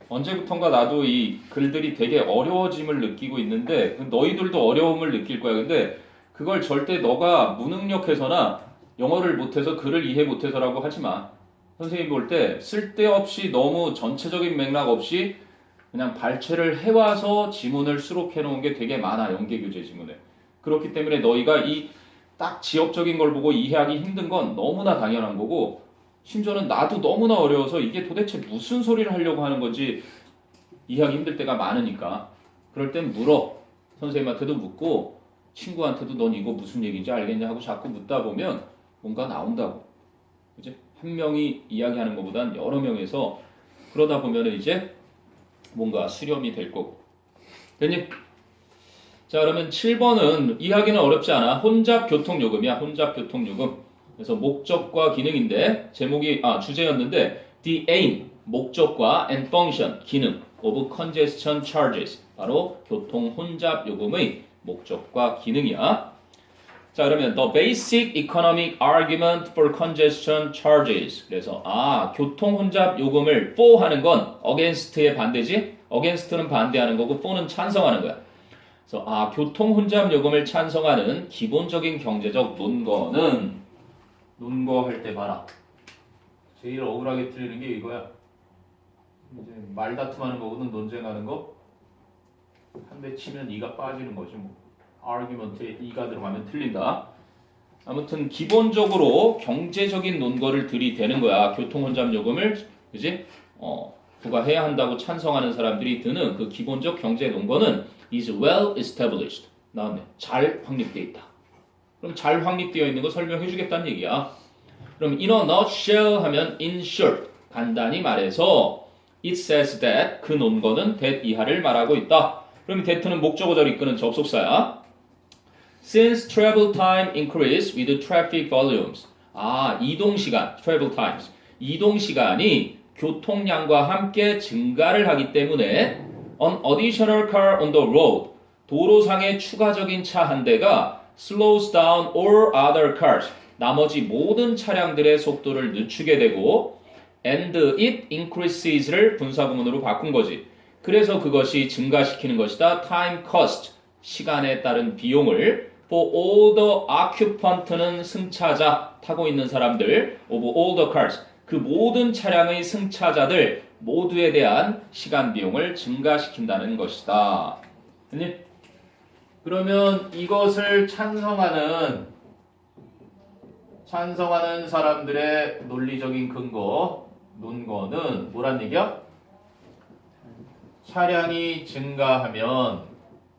언제부턴가 나도 이 글들이 되게 어려워짐을 느끼고 있는데 너희들도 어려움을 느낄 거야. 근데 그걸 절대 너가 무능력해서나 영어를 못해서 글을 이해 못해서라고 하지 마. 선생님이 볼 때 쓸데없이 너무 전체적인 맥락 없이 그냥 발췌를 해와서 지문을 수록해 놓은 게 되게 많아. 연계교재 지문에. 그렇기 때문에 너희가 이 딱 지역적인 걸 보고 이해하기 힘든 건 너무나 당연한 거고 심지어는 나도 너무나 어려워서 이게 도대체 무슨 소리를 하려고 하는 건지 이해하기 힘들 때가 많으니까 그럴 땐 물어. 선생님한테도 묻고 친구한테도 넌 이거 무슨 얘기인지 알겠냐 하고 자꾸 묻다 보면 뭔가 나온다고. 그치? 한 명이 이야기하는 것보단 여러 명에서 그러다 보면 이제 뭔가 수렴이 될 거고. 됐니? 자 그러면 7번은 이해하기는 어렵지 않아. 혼잡 교통요금이야. 혼잡 교통요금. 그래서 목적과 기능인데 제목이 주제였는데 the aim 목적과 and function 기능 of congestion charges 바로 교통 혼잡 요금의 목적과 기능이야. 자 그러면 the basic economic argument for congestion charges 그래서 교통 혼잡 요금을 for 하는 건 against의 반대지. against는 반대하는 거고 for는 찬성하는 거야. 그래서 교통 혼잡 요금을 찬성하는 기본적인 경제적 논거는 논거 할 때 봐라. 제일 억울하게 틀리는 게 이거야. 이제 말다툼하는 거거든. 논쟁하는 거. 한 대 치면 이가 빠지는 거지 뭐. argument에 이가 들어가면 틀린다. 아무튼 기본적으로 경제적인 논거를 들이대는 거야. 교통 혼잡 요금을 그지? 부과해야 한다고 찬성하는 사람들이 드는 그 기본적 경제 논거는 is well established. 나왔네. 잘 확립되어 있다. 그럼 잘 확립되어 있는 거 설명해 주겠다는 얘기야. 그럼 in a nutshell 하면 in short. 간단히 말해서 it says that 그 논거는 that 이하를 말하고 있다. 그럼 that는 목적어절 이끄는 접속사야. Since travel time increase with traffic volumes. 이동 시간, travel times. 이동 시간이 교통량과 함께 증가를 하기 때문에 an additional car on the road. 도로상의 추가적인 차 한 대가 slows down all other cars. 나머지 모든 차량들의 속도를 늦추게 되고 and it increases를 분사구문으로 바꾼 거지. 그래서 그것이 증가시키는 것이다. time cost. 시간에 따른 비용을 for all the occupant는 승차자 타고 있는 사람들 of all the cars. 그 모든 차량의 승차자들 모두에 대한 시간 비용을 증가시킨다는 것이다. 됐니? 그러면 이것을 찬성하는 사람들의 논리적인 논거는 뭐란 얘기야? 차량이 증가하면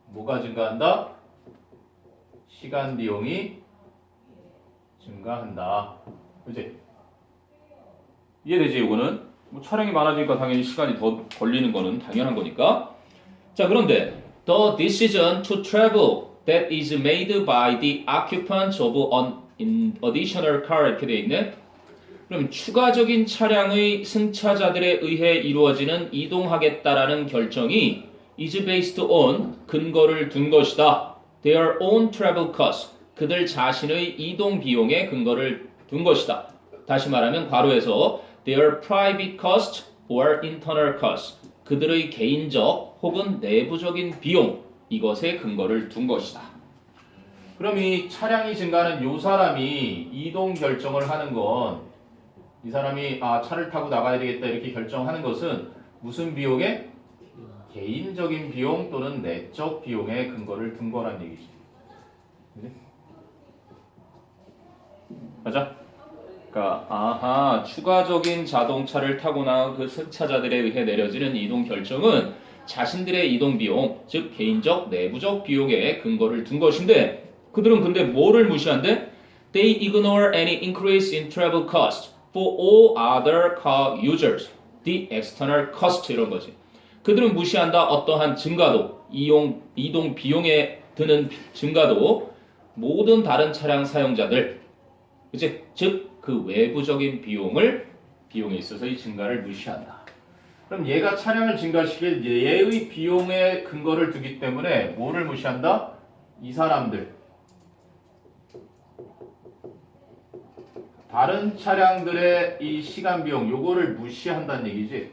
뭐가 증가한다? 시간 비용이 증가한다. 그치? 이해되지? 이거는 뭐 차량이 많아지니까 당연히 시간이 더 걸리는 거는 당연한 거니까. 자 그런데 the decision to travel that is made by the occupants of an additional car 이렇게 돼 있네. 그럼 추가적인 차량의 승차자들에 의해 이루어지는 이동하겠다라는 결정이 is based on 근거를 둔 것이다. Their own travel cost 그들 자신의 이동 비용에 근거를 둔 것이다. 다시 말하면 괄호에서 their private cost or internal cost 그들의 개인적 혹은 내부적인 비용 이것에 근거를 둔 것이다. 그럼 이 차량이 증가하는 요 사람이 이동 결정을 하는 건 이 사람이 차를 타고 나가야 되겠다 이렇게 결정하는 것은 무슨 비용에? 개인적인 비용 또는 내적 비용에 근거를 둔 거란 얘기지. 맞아? 그러니까 아하 추가적인 자동차를 타거나 그 승차자들에 의해 내려지는 이동 결정은 자신들의 이동 비용, 즉 개인적 내부적 비용에 근거를 둔 것인데 그들은 근데 뭐를 무시한대? They ignore any increase in travel cost for all other car users. The external cost 이런 거지. 그들은 무시한다 어떠한 증가도, 이동 비용에 드는 증가도 모든 다른 차량 사용자들, 그치? 즉 그 외부적인 비용에 있어서 이 증가를 무시한다. 그럼 얘가 차량을 증가시킬 얘의 비용에 근거를 두기 때문에 뭐를 무시한다? 이 사람들. 다른 차량들의 이 시간 비용 요거를 무시한다는 얘기지.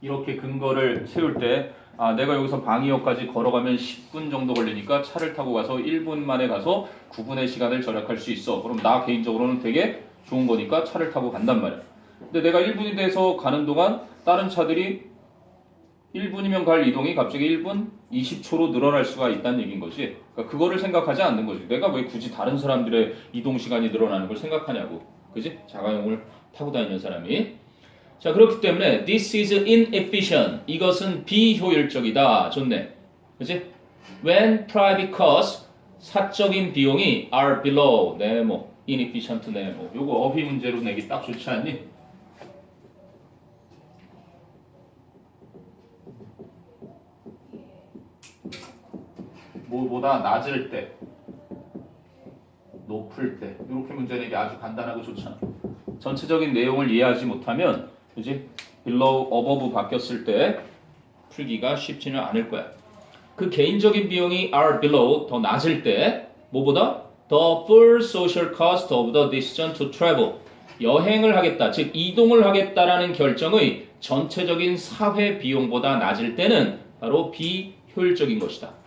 이렇게 근거를 세울 때 내가 여기서 방이역까지 걸어가면 10분 정도 걸리니까 차를 타고 가서 1분 만에 가서 9분의 시간을 절약할 수 있어. 그럼 나 개인적으로는 되게 좋은 거니까 차를 타고 간단 말이야. 근데 내가 1분이 돼서 가는 동안 다른 차들이 1분이면 갈 이동이 갑자기 1분 20초로 늘어날 수가 있다는 얘기인 거지. 그러니까 그거를 생각하지 않는 거지. 내가 왜 굳이 다른 사람들의 이동 시간이 늘어나는 걸 생각하냐고. 그지? 자가용을 타고 다니는 사람이. 자, 그렇기 때문에 this is inefficient. 이것은 비효율적이다. 좋네. 그치? When private costs, 사적인 비용이 are below, 네모, inefficient, 네모. 요거 어휘 문제로 내기 딱 좋지 않니? 뭐보다 낮을 때, 높을 때 이렇게 문제 내기 아주 간단하고 좋잖아. 전체적인 내용을 이해하지 못하면 그지? below, above 바뀌었을 때 풀기가 쉽지는 않을 거야. 그 개인적인 비용이 are below, 더 낮을 때 뭐보다? the full social cost of the decision to travel. 여행을 하겠다, 즉 이동을 하겠다라는 결정의 전체적인 사회 비용보다 낮을 때는 바로 비효율적인 것이다.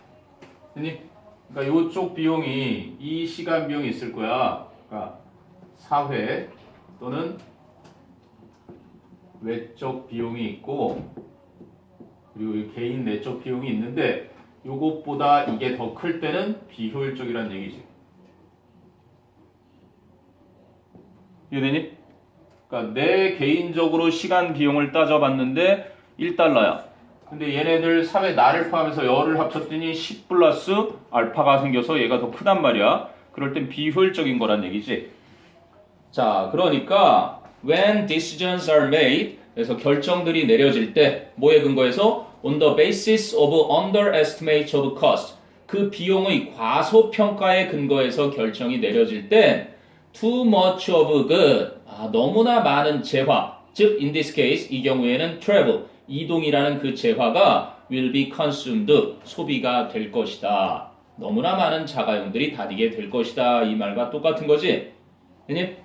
그러니까 이쪽 비용이 이 시간 비용이 있을 거야. 그러니까 사회 또는 외적 비용이 있고 그리고 개인 내적 비용이 있는데 이것보다 이게 더 클 때는 비효율적이라는 얘기지. 이해되니? 그러니까 내 개인적으로 시간 비용을 따져봤는데 1달러야. 근데 얘네들 사회 나를 포함해서 열을 합쳤더니 10 플러스 알파가 생겨서 얘가 더 크단 말이야. 그럴 땐 비효율적인 거란 얘기지. 자, 그러니까 when decisions are made, 그래서 결정들이 내려질 때 뭐에 근거해서 on the basis of underestimate of cost, 그 비용의 과소평가에 근거해서 결정이 내려질 때 too much of good, 너무나 많은 재화, 즉 in this case 이 경우에는 travel, 이동이라는 그 재화가 will be consumed, 소비가 될 것이다. 너무나 많은 자가용들이 다니게 될 것이다. 이 말과 똑같은 거지. 그러니까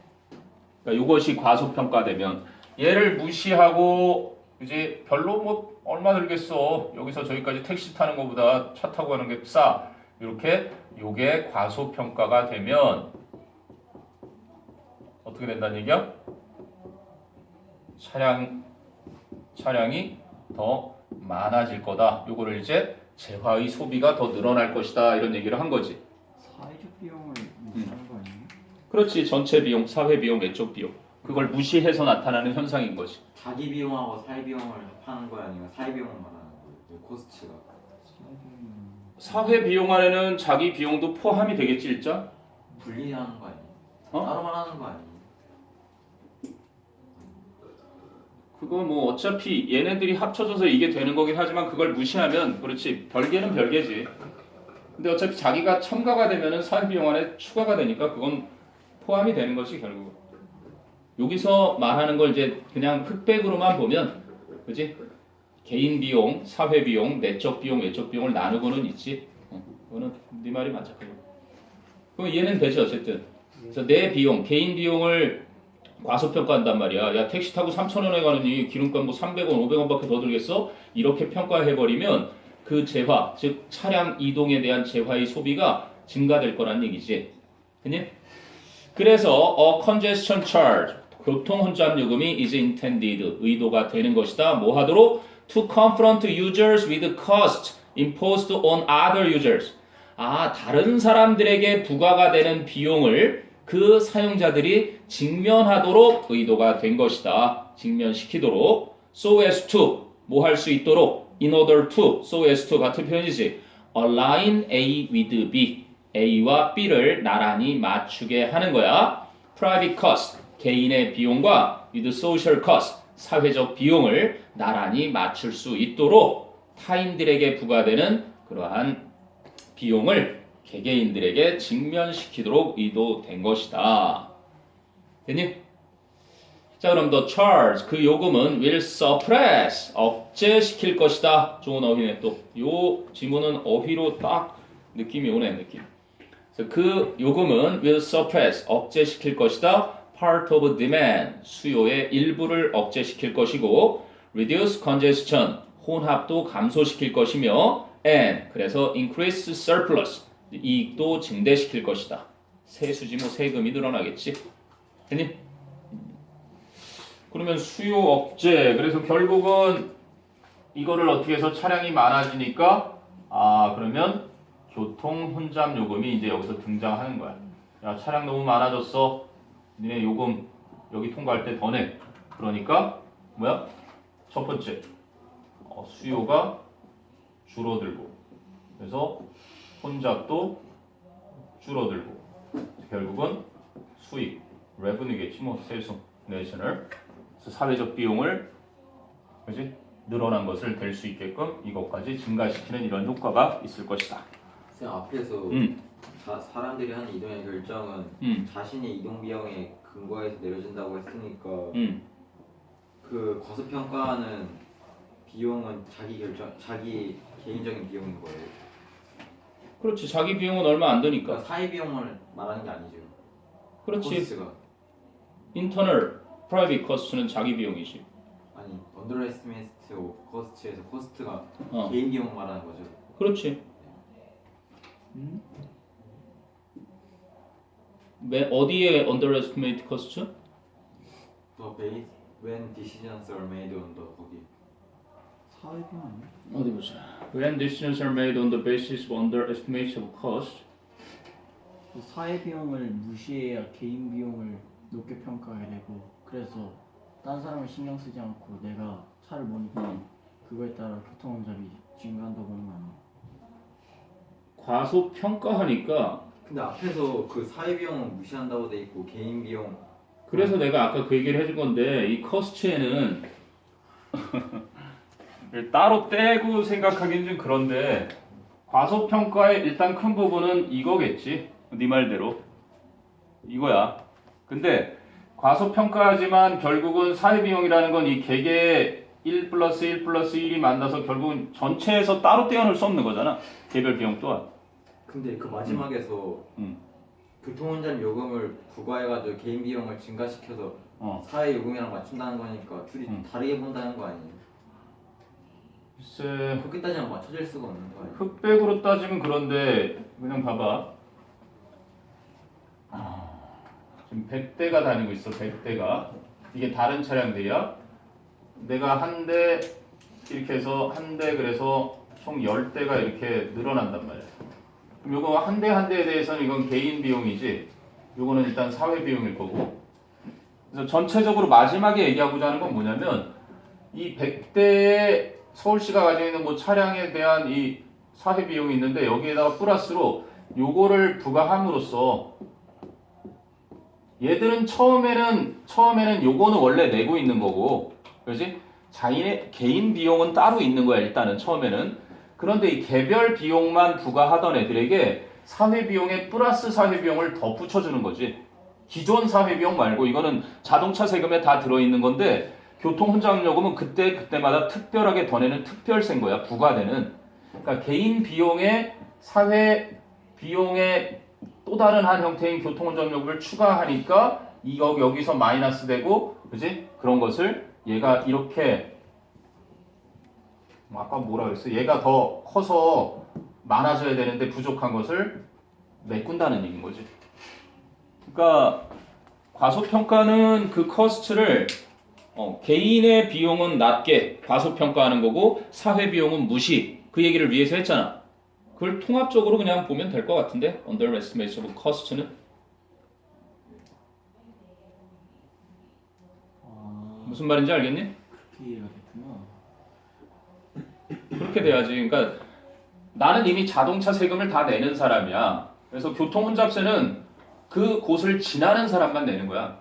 이것이 과소평가되면 얘를 무시하고 이제 별로 뭐 얼마 들겠어. 여기서 저기까지 택시 타는 것보다 차 타고 가는 게 싸. 이렇게 요게 과소평가가 되면 어떻게 된다는 얘기야? 차량이 더 많아질 거다. 요거를 이제 재화의 소비가 더 늘어날 것이다. 이런 얘기를 한 거지. 사회적 비용을 무시하는 거 아니에요? 그렇지. 전체 비용, 사회 비용, 외적 비용. 그걸 무시해서 나타나는 현상인 거지. 자기 비용하고 사회 비용을 합하는 거야 아니면 사회 비용을 말하는 거야? 코스트가. 사회 비용 안에는 자기 비용도 포함이 되겠지, 일자? 분리하는 거 아니야? 어? 따로 말하는 거 아니야? 그거 뭐 어차피 얘네들이 합쳐져서 이게 되는 거긴 하지만 그걸 무시하면 그렇지. 별개는 별개지. 근데 어차피 자기가 첨가가 되면은 사회 비용 안에 추가가 되니까 그건 포함이 되는 거지, 결국. 여기서 말하는 걸 이제 그냥 흑백으로만 보면, 그지? 개인 비용, 사회 비용, 내적 비용, 외적 비용을 나누고는 있지. 그거는 네 말이 맞아. 그럼 이해는 되지 어쨌든. 그래서 내 비용, 개인 비용을 과소평가한단 말이야. 야, 택시 타고 3,000원에 가느니 기름값 뭐 300원, 500원밖에 더 들겠어? 이렇게 평가해버리면 그 재화, 즉 차량 이동에 대한 재화의 소비가 증가될 거란 얘기지. 그니? 그래서 congestion charge, 교통 혼잡 요금이 is intended, 의도가 되는 것이다. 뭐 하도록? To confront users with cost imposed on other users. 다른 사람들에게 부과가 되는 비용을 그 사용자들이 직면하도록 의도가 된 것이다. 직면시키도록. So as to 뭐 할 수 있도록. In order to so as to 같은 표현이지. Align A with B. A와 B를 나란히 맞추게 하는 거야. Private cost 개인의 비용과 with social cost 사회적 비용을 나란히 맞출 수 있도록 타인들에게 부과되는 그러한 비용을 개개인들에게 직면시키도록 의도된 것이다. 됐니? 자, 그럼 the charge 그 요금은 will suppress 억제시킬 것이다. 좋은 어휘네 또. 요 지문은 어휘로 딱 느낌이 오네 느낌. 그래서 그 요금은 will suppress 억제시킬 것이다. part of demand 수요의 일부를 억제시킬 것이고 reduce congestion 혼합도 감소시킬 것이며 and 그래서 increase surplus 이익도 증대시킬 것이다. 세수지 뭐 세금이 늘어나겠지. 됐니? 그러면 수요 억제 그래서 결국은 이거를 어떻게 해서 차량이 많아지니까 그러면 교통 혼잡 요금이 이제 여기서 등장하는 거야. 야 차량 너무 많아졌어. 니네 요금 여기 통과할 때 더 내. 그러니까 뭐야? 첫 번째 수요가 줄어들고 그래서 혼잡도 줄어들고 결국은 수익, revenue겠지 뭐 세수, national 그래서 사회적 비용을 그지 늘어난 것을 될 수 있게끔 이것까지 증가시키는 이런 효과가 있을 것이다. 쌤 앞에서 사람들이 하는 이동의 결정은 자신의 이동 비용에 근거해서 내려진다고 했으니까 그 과소평가하는 비용은 자기 개인적인 비용인 거예요. 그렇지. 자기 비용은 얼마 안 드니까. 그러니까 사회 비용을 말하는 게 아니죠. 그렇지. 코스트가 internal private cost는 자기 비용이지. 아니 underestimate cost에서 코스트가 어. 개인 비용 말하는 거죠. 그렇지. 어디에 underestimate cost? The base when decisions are made on the 거기. 사회비용 아니야? 어디 보자. When decisions are made on the basis of underestimation of cost. 그 사회비용을 무시해야 개인 비용을 높게 평가해야 되고 그래서 딴 사람을 신경 쓰지 않고 내가 차를 모니까 그거에 따라 교통 혼잡이 증가한다고 하는 거 아니야? 과소평가하니까 근데 앞에서 그 사회 비용은 무시한다고 돼 있고 개인 비용 그래서 내가 아까 그 얘기를 해준 건데 이 커스트에는 따로 떼고 생각하기는 좀 그런데 과소평가의 일단 큰 부분은 이거겠지. 네 말대로 이거야. 근데 과소평가하지만 결국은 사회비용이라는 건 이 개개 1 플러스 1 플러스 1이 만나서 결국은 전체에서 따로 떼어낼 수 없는 거잖아. 개별 비용 또한. 근데 그 마지막에서 교통혼잡 요금을 부과해가지고 개인 비용을 증가시켜서 사회 요금이랑 맞춘다는 거니까 둘이 다르게 본다는 거 아니에요? 글쎄 그렇게 따지면 맞춰질 수가 없는 거 아니에요? 흑백으로 따지면 그런데 그냥 봐봐. 지금 100대가 다니고 있어. 100대가. 이게 다른 차량들이야. 내가 한 대 이렇게 해서 한 대 그래서 총 10대가 이렇게 늘어난단 말이야. 그럼 요거 한 대 한 대에 대해서는 이건 개인 비용이지. 요거는 일단 사회 비용일 거고. 그래서 전체적으로 마지막에 얘기하고자 하는 건 뭐냐면 이 100대의 서울시가 가지고 있는 뭐 차량에 대한 이 사회 비용이 있는데 여기에다가 플러스로 요거를 부과함으로써 얘들은 처음에는 요거는 원래 내고 있는 거고, 그렇지? 자인의 개인 비용은 따로 있는 거야 일단은 처음에는. 그런데 이 개별 비용만 부과하던 애들에게 사회 비용에 플러스 사회 비용을 더 붙여주는 거지. 기존 사회 비용 말고 이거는 자동차 세금에 다 들어있는 건데 교통 혼잡 요금은 그때마다 특별하게 더 내는 특별세인 거야 부과되는. 그러니까 개인 비용에 사회 비용에 또 다른 한 형태인 교통혼잡 요금을 추가하니까 여기서 마이너스 되고, 그지? 그런 것을 얘가 이렇게 아까 뭐라 그랬어? 얘가 더 커서 많아져야 되는데 부족한 것을 메꾼다는 얘기인 거지. 그러니까 과소평가는 그 커스트를 개인의 비용은 낮게 과소평가하는 거고 사회 비용은 무시. 그 얘기를 위해서 했잖아. 그걸 통합적으로 그냥 보면 될 것 같은데 underestimation of cost는 무슨 말인지 알겠니? 그렇게 이해가 됐구나. 그렇게 돼야지. 그러니까 나는 이미 자동차 세금을 다 내는 사람이야. 그래서 교통혼잡세는 그 곳을 지나는 사람만 내는 거야.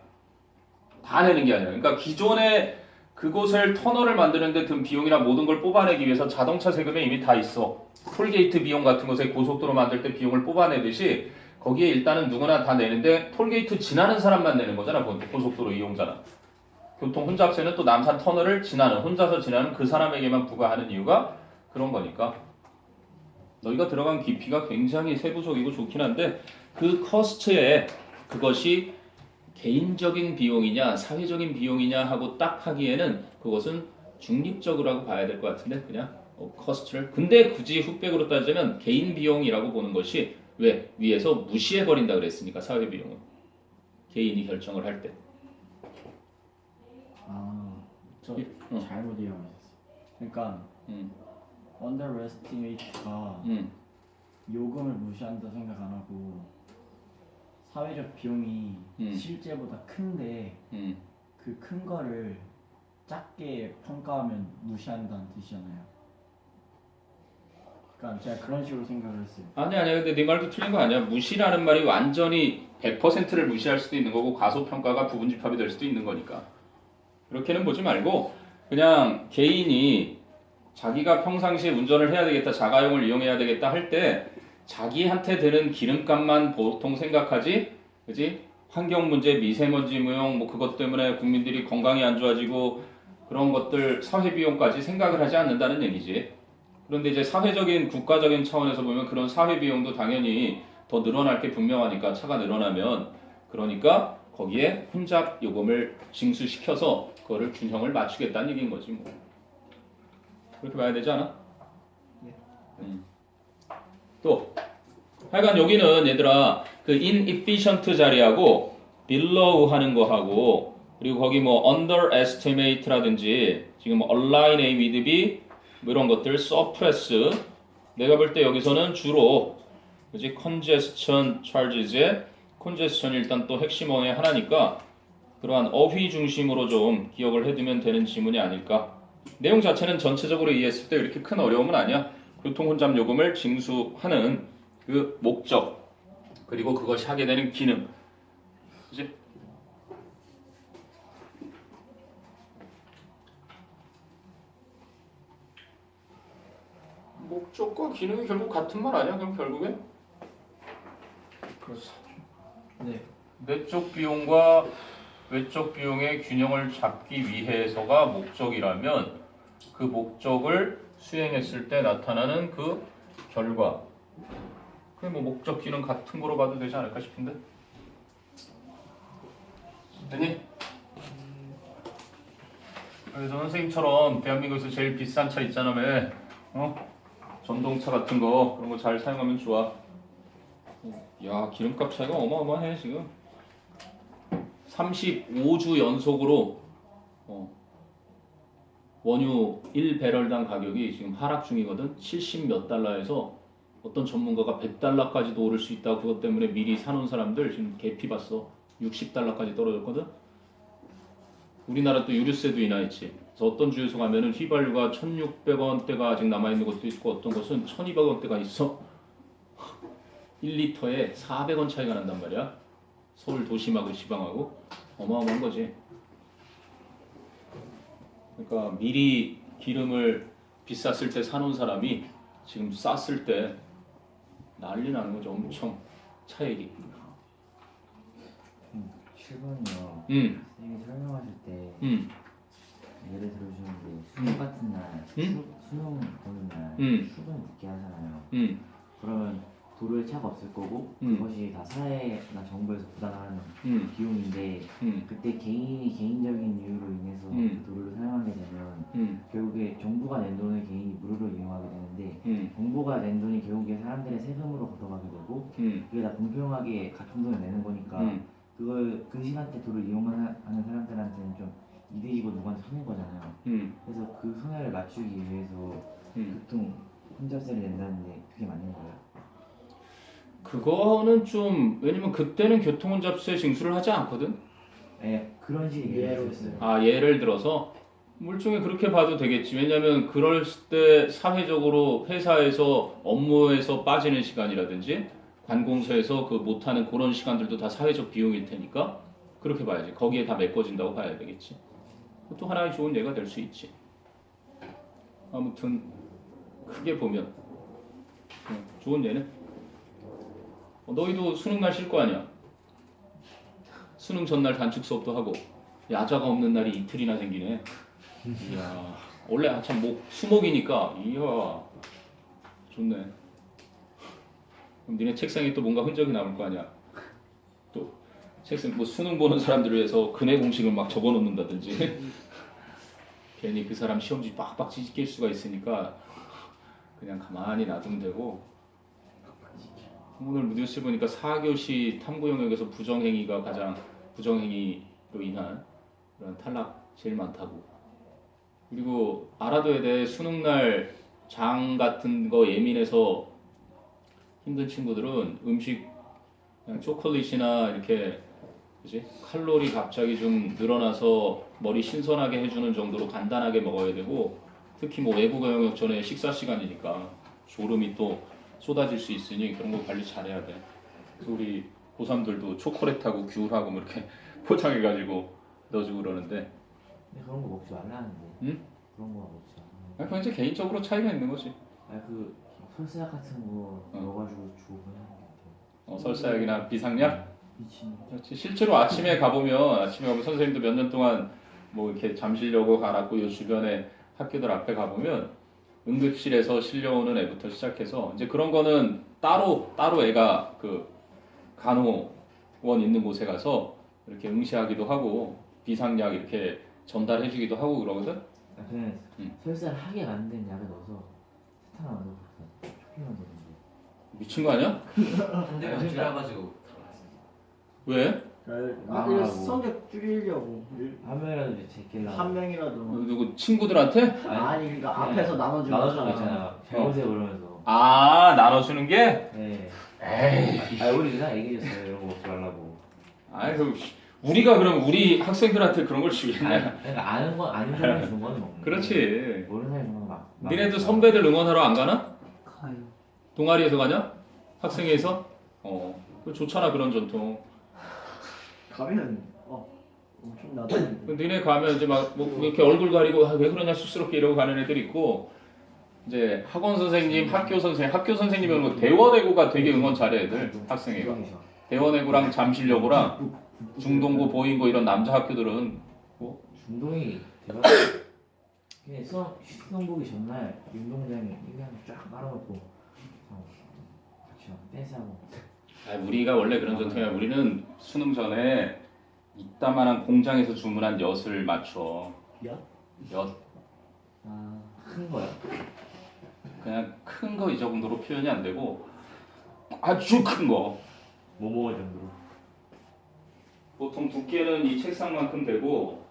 다 내는 게 아니라. 그러니까 기존에 그곳을 터널을 만드는데 든 비용이나 모든 걸 뽑아내기 위해서 자동차 세금에 이미 다 있어. 톨게이트 비용 같은 것에 고속도로 만들 때 비용을 뽑아내듯이 거기에 일단은 누구나 다 내는데 톨게이트 지나는 사람만 내는 거잖아. 고속도로 이용자는. 교통 혼잡세는 또 남산 터널을 지나는 혼자서 지나는 그 사람에게만 부과하는 이유가 그런 거니까. 너희가 들어간 깊이가 굉장히 세부적이고 좋긴 한데 그 커스트에 그것이 개인적인 비용이냐 사회적인 비용이냐 하고 딱 하기에는 그것은 중립적으로 봐야 될 것 같은데 그냥 커스트를. 근데 굳이 흑백으로 따지면 개인 비용이라고 보는 것이 왜? 위에서 무시해버린다 그랬으니까 사회 비용은 개인이 결정을 할 때. 저 잘못 이해했어. 그러니까 underestimate가 요금을 무시한다 생각 안 하고 사회적 비용이 실제보다 큰데 그 큰 거를 작게 평가하면 무시한다는 뜻이잖아요. 그러니까 제가 그런 식으로 생각을 했어요. 아니야. 근데 네 말도 틀린 거 아니야. 무시라는 말이 완전히 100%를 무시할 수도 있는 거고 과소평가가 부분집합이 될 수도 있는 거니까. 그렇게는 보지 말고 그냥 개인이 자기가 평상시에 운전을 해야 되겠다, 자가용을 이용해야 되겠다 할 때 자기한테 드는 기름값만 보통 생각하지, 그지? 환경 문제, 미세먼지 무용, 뭐 그것 때문에 국민들이 건강이 안 좋아지고 그런 것들 사회 비용까지 생각을 하지 않는다는 얘기지. 그런데 이제 사회적인 국가적인 차원에서 보면 그런 사회 비용도 당연히 더 늘어날 게 분명하니까 차가 늘어나면 그러니까 거기에 혼잡 요금을 징수시켜서 그거를 균형을 맞추겠다는 얘기인 거지 뭐. 그렇게 봐야 되지 않아? 네. 또 하여간 여기는 얘들아 그 inefficient 자리하고 below 하는 거하고 그리고 거기 뭐 underestimate라든지 지금 align A with B 뭐 이런 것들 suppress 내가 볼 때 여기서는 주로 그지 congestion charges에 congestion이 일단 또 핵심어의 하나니까 그러한 어휘 중심으로 좀 기억을 해두면 되는 지문이 아닐까. 내용 자체는 전체적으로 이해했을 때 이렇게 큰 어려움은 아니야. 교통혼잡 요금을 징수하는 그 목적 그리고 그것이 하게 되는 기능, 그지? 목적과 기능이 결국 같은 말 아니야? 그럼 결국엔 그렇죠. 네. 내적 비용과 외적 비용의 균형을 잡기 위해서가 목적이라면 그 목적을 수행했을 때 나타나는 그 결과 그게 뭐 목적 기능 같은 거로 봐도 되지 않을까 싶은데 됐니? 그래서 선생님처럼 대한민국에서 제일 비싼 차 있잖아 왜? 전동차 같은 거 그런 거 잘 사용하면 좋아. 야 기름값 차이가 어마어마해 지금. 35주 연속으로 원유 1배럴당 가격이 지금 하락 중이거든. 70 몇 달러에서 어떤 전문가가 100달러까지도 오를 수 있다고 그것 때문에 미리 사놓은 사람들 지금 개피 봤어. 60달러까지 떨어졌거든. 우리나라 또 유류세도 인하했지. 그래서 어떤 주유소 가면은 휘발유가 1,600원대가 아직 남아있는 것도 있고 어떤 것은 1,200원대가 있어. 1리터에 400원 차이가 난단 말이야. 서울 도심하고 지방하고 어마어마한 거지. 그러니까 미리 기름을 비쌌을 때 사놓은 사람이 지금 쌌을 때 난리 나는 거죠. 엄청 차액이. 7번이요. 선생님이 설명하실 때 예를 들어주는데 수능 같은 날, 수능 보는 날 출근 늦게 하잖아요. 그러면 도로에 차가 없을 거고 그것이 다 사회나 정부에서 부담하는 비용인데 그때 개인이 개인적인 이유로 인해서 그 도로를 사용하게 되면 결국에 정부가 낸 돈을 개인이 무료로 이용하게 되는데 정부가 낸 돈이 결국에 사람들의 세금으로 걷어가게 되고 그게 다 공평하게 같은 돈을 내는 거니까 그걸 그 시간대 도를 이용하는 사람들한테는 좀 이득이고 누구한테 손해인 거잖아요. 그래서 그 손해를 맞추기 위해서 교통 혼잡세를 낸다는데 그게 맞는 거예요? 그거는 좀 왜냐면 그때는 교통혼잡세 징수를 하지 않거든. 네, 그런 식의 예로 있었어요. 아 예를 들어서 물종에 그렇게 봐도 되겠지. 왜냐하면 그럴 때 사회적으로 회사에서 업무에서 빠지는 시간이라든지 관공서에서 그 못하는 그런 시간들도 다 사회적 비용일 테니까 그렇게 봐야지. 거기에 다 메꿔진다고 봐야 되겠지. 그것도 하나의 좋은 예가 될 수 있지. 아무튼 크게 보면 좋은 예는 너희도 수능 날 쉴 거 아니야. 수능 전날 단축 수업도 하고 야자가 없는 날이 이틀이나 생기네. 이야, 원래 참 수목이니까 이야 좋네. 그럼 니네 책상에 또 뭔가 흔적이 남을 거 아니야. 또 책상 뭐 수능 보는 사람들을 위해서 근해 공식을 막 적어놓는다든지 괜히 그 사람 시험지 빡빡 찢길 수가 있으니까 그냥 가만히 놔두면 되고. 오늘 뉴스 보니까 4교시 탐구 영역에서 부정행위가 가장 부정행위로 인한 그런 탈락 제일 많다고. 그리고 알아둬야 돼. 수능날 장 같은 거 예민해서 힘든 친구들은 음식 그냥 초콜릿이나 이렇게 그지? 칼로리 갑자기 좀 늘어나서 머리 신선하게 해주는 정도로 간단하게 먹어야 되고 특히 뭐 외국어 영역 전에 식사 시간이니까 졸음이 또 쏟아질 수 있으니 그런 거 관리 잘해야 돼. 그래서 우리 고3들도 초콜릿하고 귤하고 뭐 이렇게 포장해가지고 넣어주고 그러는데 근데 그런 거 먹지 말라는데. 응? 그런 거 먹지 말라. 그건 이제 개인적으로 차이가 있는 거지. 그 설사약 같은 거 넣어가지고 주고 그냥 이렇게. 설사약이나 비상약? 미친. 그렇지. 실제로 아침에 가보면 선생님도 몇 년 동안 뭐 이렇게 잠실려고 가라고 요 주변에 학교들 앞에 가보면 응급실에서 실려오는 애부터 시작해서 이제 그런 거는 따로 애가 그 간호원 있는 곳에 가서 이렇게 응시하기도 하고 비상약 이렇게 전달해주기도 하고 그러거든. 그냥 응. 설사를 하게 만든 약을 넣어서 세탄 넣어서 촉기만 넣는데. 미친 거 아니야? 한 대만 찔러가지고 왜? 아, 성적 줄이려고 한 명이라도 이제 제끼려고. 한 명이라도 누구 친구들한테? 아니 그러니까 앞에서 나눠주는 나눠주는 거 거잖아. 있잖아. 배우세요 그러면서. 아 나눠주는 게? 네. 에이. 우리 누나 얘기해줬어요. 이런 거 먹지 말라고. 아이고 우리가 그럼 우리 학생들한테 그런 걸 주겠냐? 그러니까 아는 사람이 주는 거는 먹는. 그렇지. 모르는 사람이 주는 건 막. 니네도 선배들 응원하러 안 가나? 가요. 동아리에서 가냐? 학생회에서? 그거 좋잖아 그런 전통. 가면 엄청 나다니고. 니네 가면 이제 막 뭐 이렇게 얼굴 가리고 왜 그러냐 쑥스럽게 이러고 가는 애들 있고 이제 학원 선생님, 학교 선생님은 뭐 대원외고가 되게 응원 잘해 애들 학생회가. 대원외고랑 잠실여고랑 중동고, 보인고 이런 남자 학교들은 뭐 중동이 대박. 그냥 시험 보기 전날 운동장에 그냥 쫙 깔아놓고 같이 막 댄스하고. 우리가 원래 그런 전통이야. 우리는 수능 전에 이따만한 공장에서 주문한 엿을 맞춰. 엿? 엿. 큰 거야? 그냥 큰 거 이 정도로 표현이 안 되고 아주 큰 거. 뭐 먹을 정도로? 보통 두께는 이 책상만큼 되고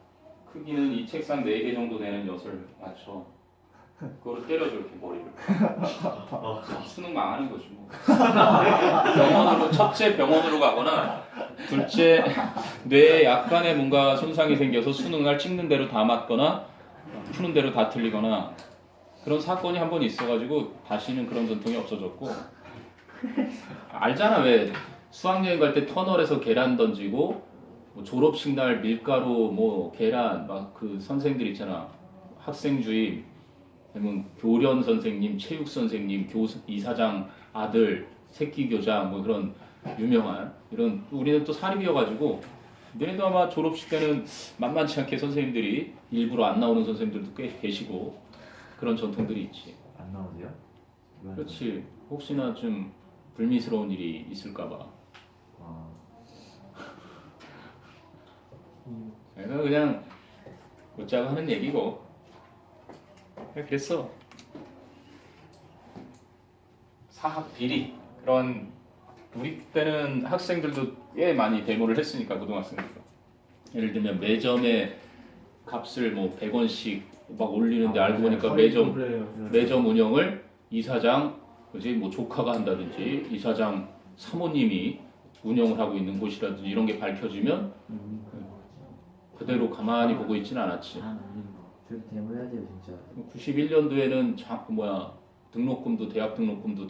크기는 이 책상 4개 정도 되는 엿을 맞춰. 그거를 때려줘 이렇게 머리를. 수능 망하는 거지 뭐. 병원으로 첫째 병원으로 가거나 둘째 뇌에 약간의 뭔가 손상이 생겨서 수능날 찍는 대로 다 맞거나 푸는 대로 다 틀리거나 그런 사건이 한 번 있어가지고 다시는 그런 전통이 없어졌고. 알잖아 왜 수학여행 갈 때 터널에서 계란 던지고 뭐 졸업식 날 밀가루 뭐 계란 막 그 선생들 있잖아. 학생 주임 아니면 교련 선생님, 체육 선생님, 이사장 아들, 새끼 교장 뭐 그런 유명한 이런 우리는 또 사립이어가지고 너네도 아마 졸업식 때는 만만치 않게 선생님들이 일부러 안 나오는 선생님들도 꽤 계시고 그런 전통들이 있지. 안 나오세요? 그렇지. 혹시나 좀 불미스러운 일이 있을까봐. 내가 그냥 웃자고 하는 얘기고. 그랬어. 사학 비리 그런 우리 때는 학생들도 꽤 많이 데모를 했으니까 고등학생들도 예를 들면 매점의 값을 뭐 100원씩 막 올리는데 알고 보니까 매점 운영을 이사장 그지 뭐 조카가 한다든지 이사장 사모님이 운영을 하고 있는 곳이라든지 이런 게 밝혀지면 그대로 가만히 보고 있지는 않았지. 다 올리는 거. 그렇게 데모해야 돼요 진짜. 91년도에는 등록금도 대학 등록금도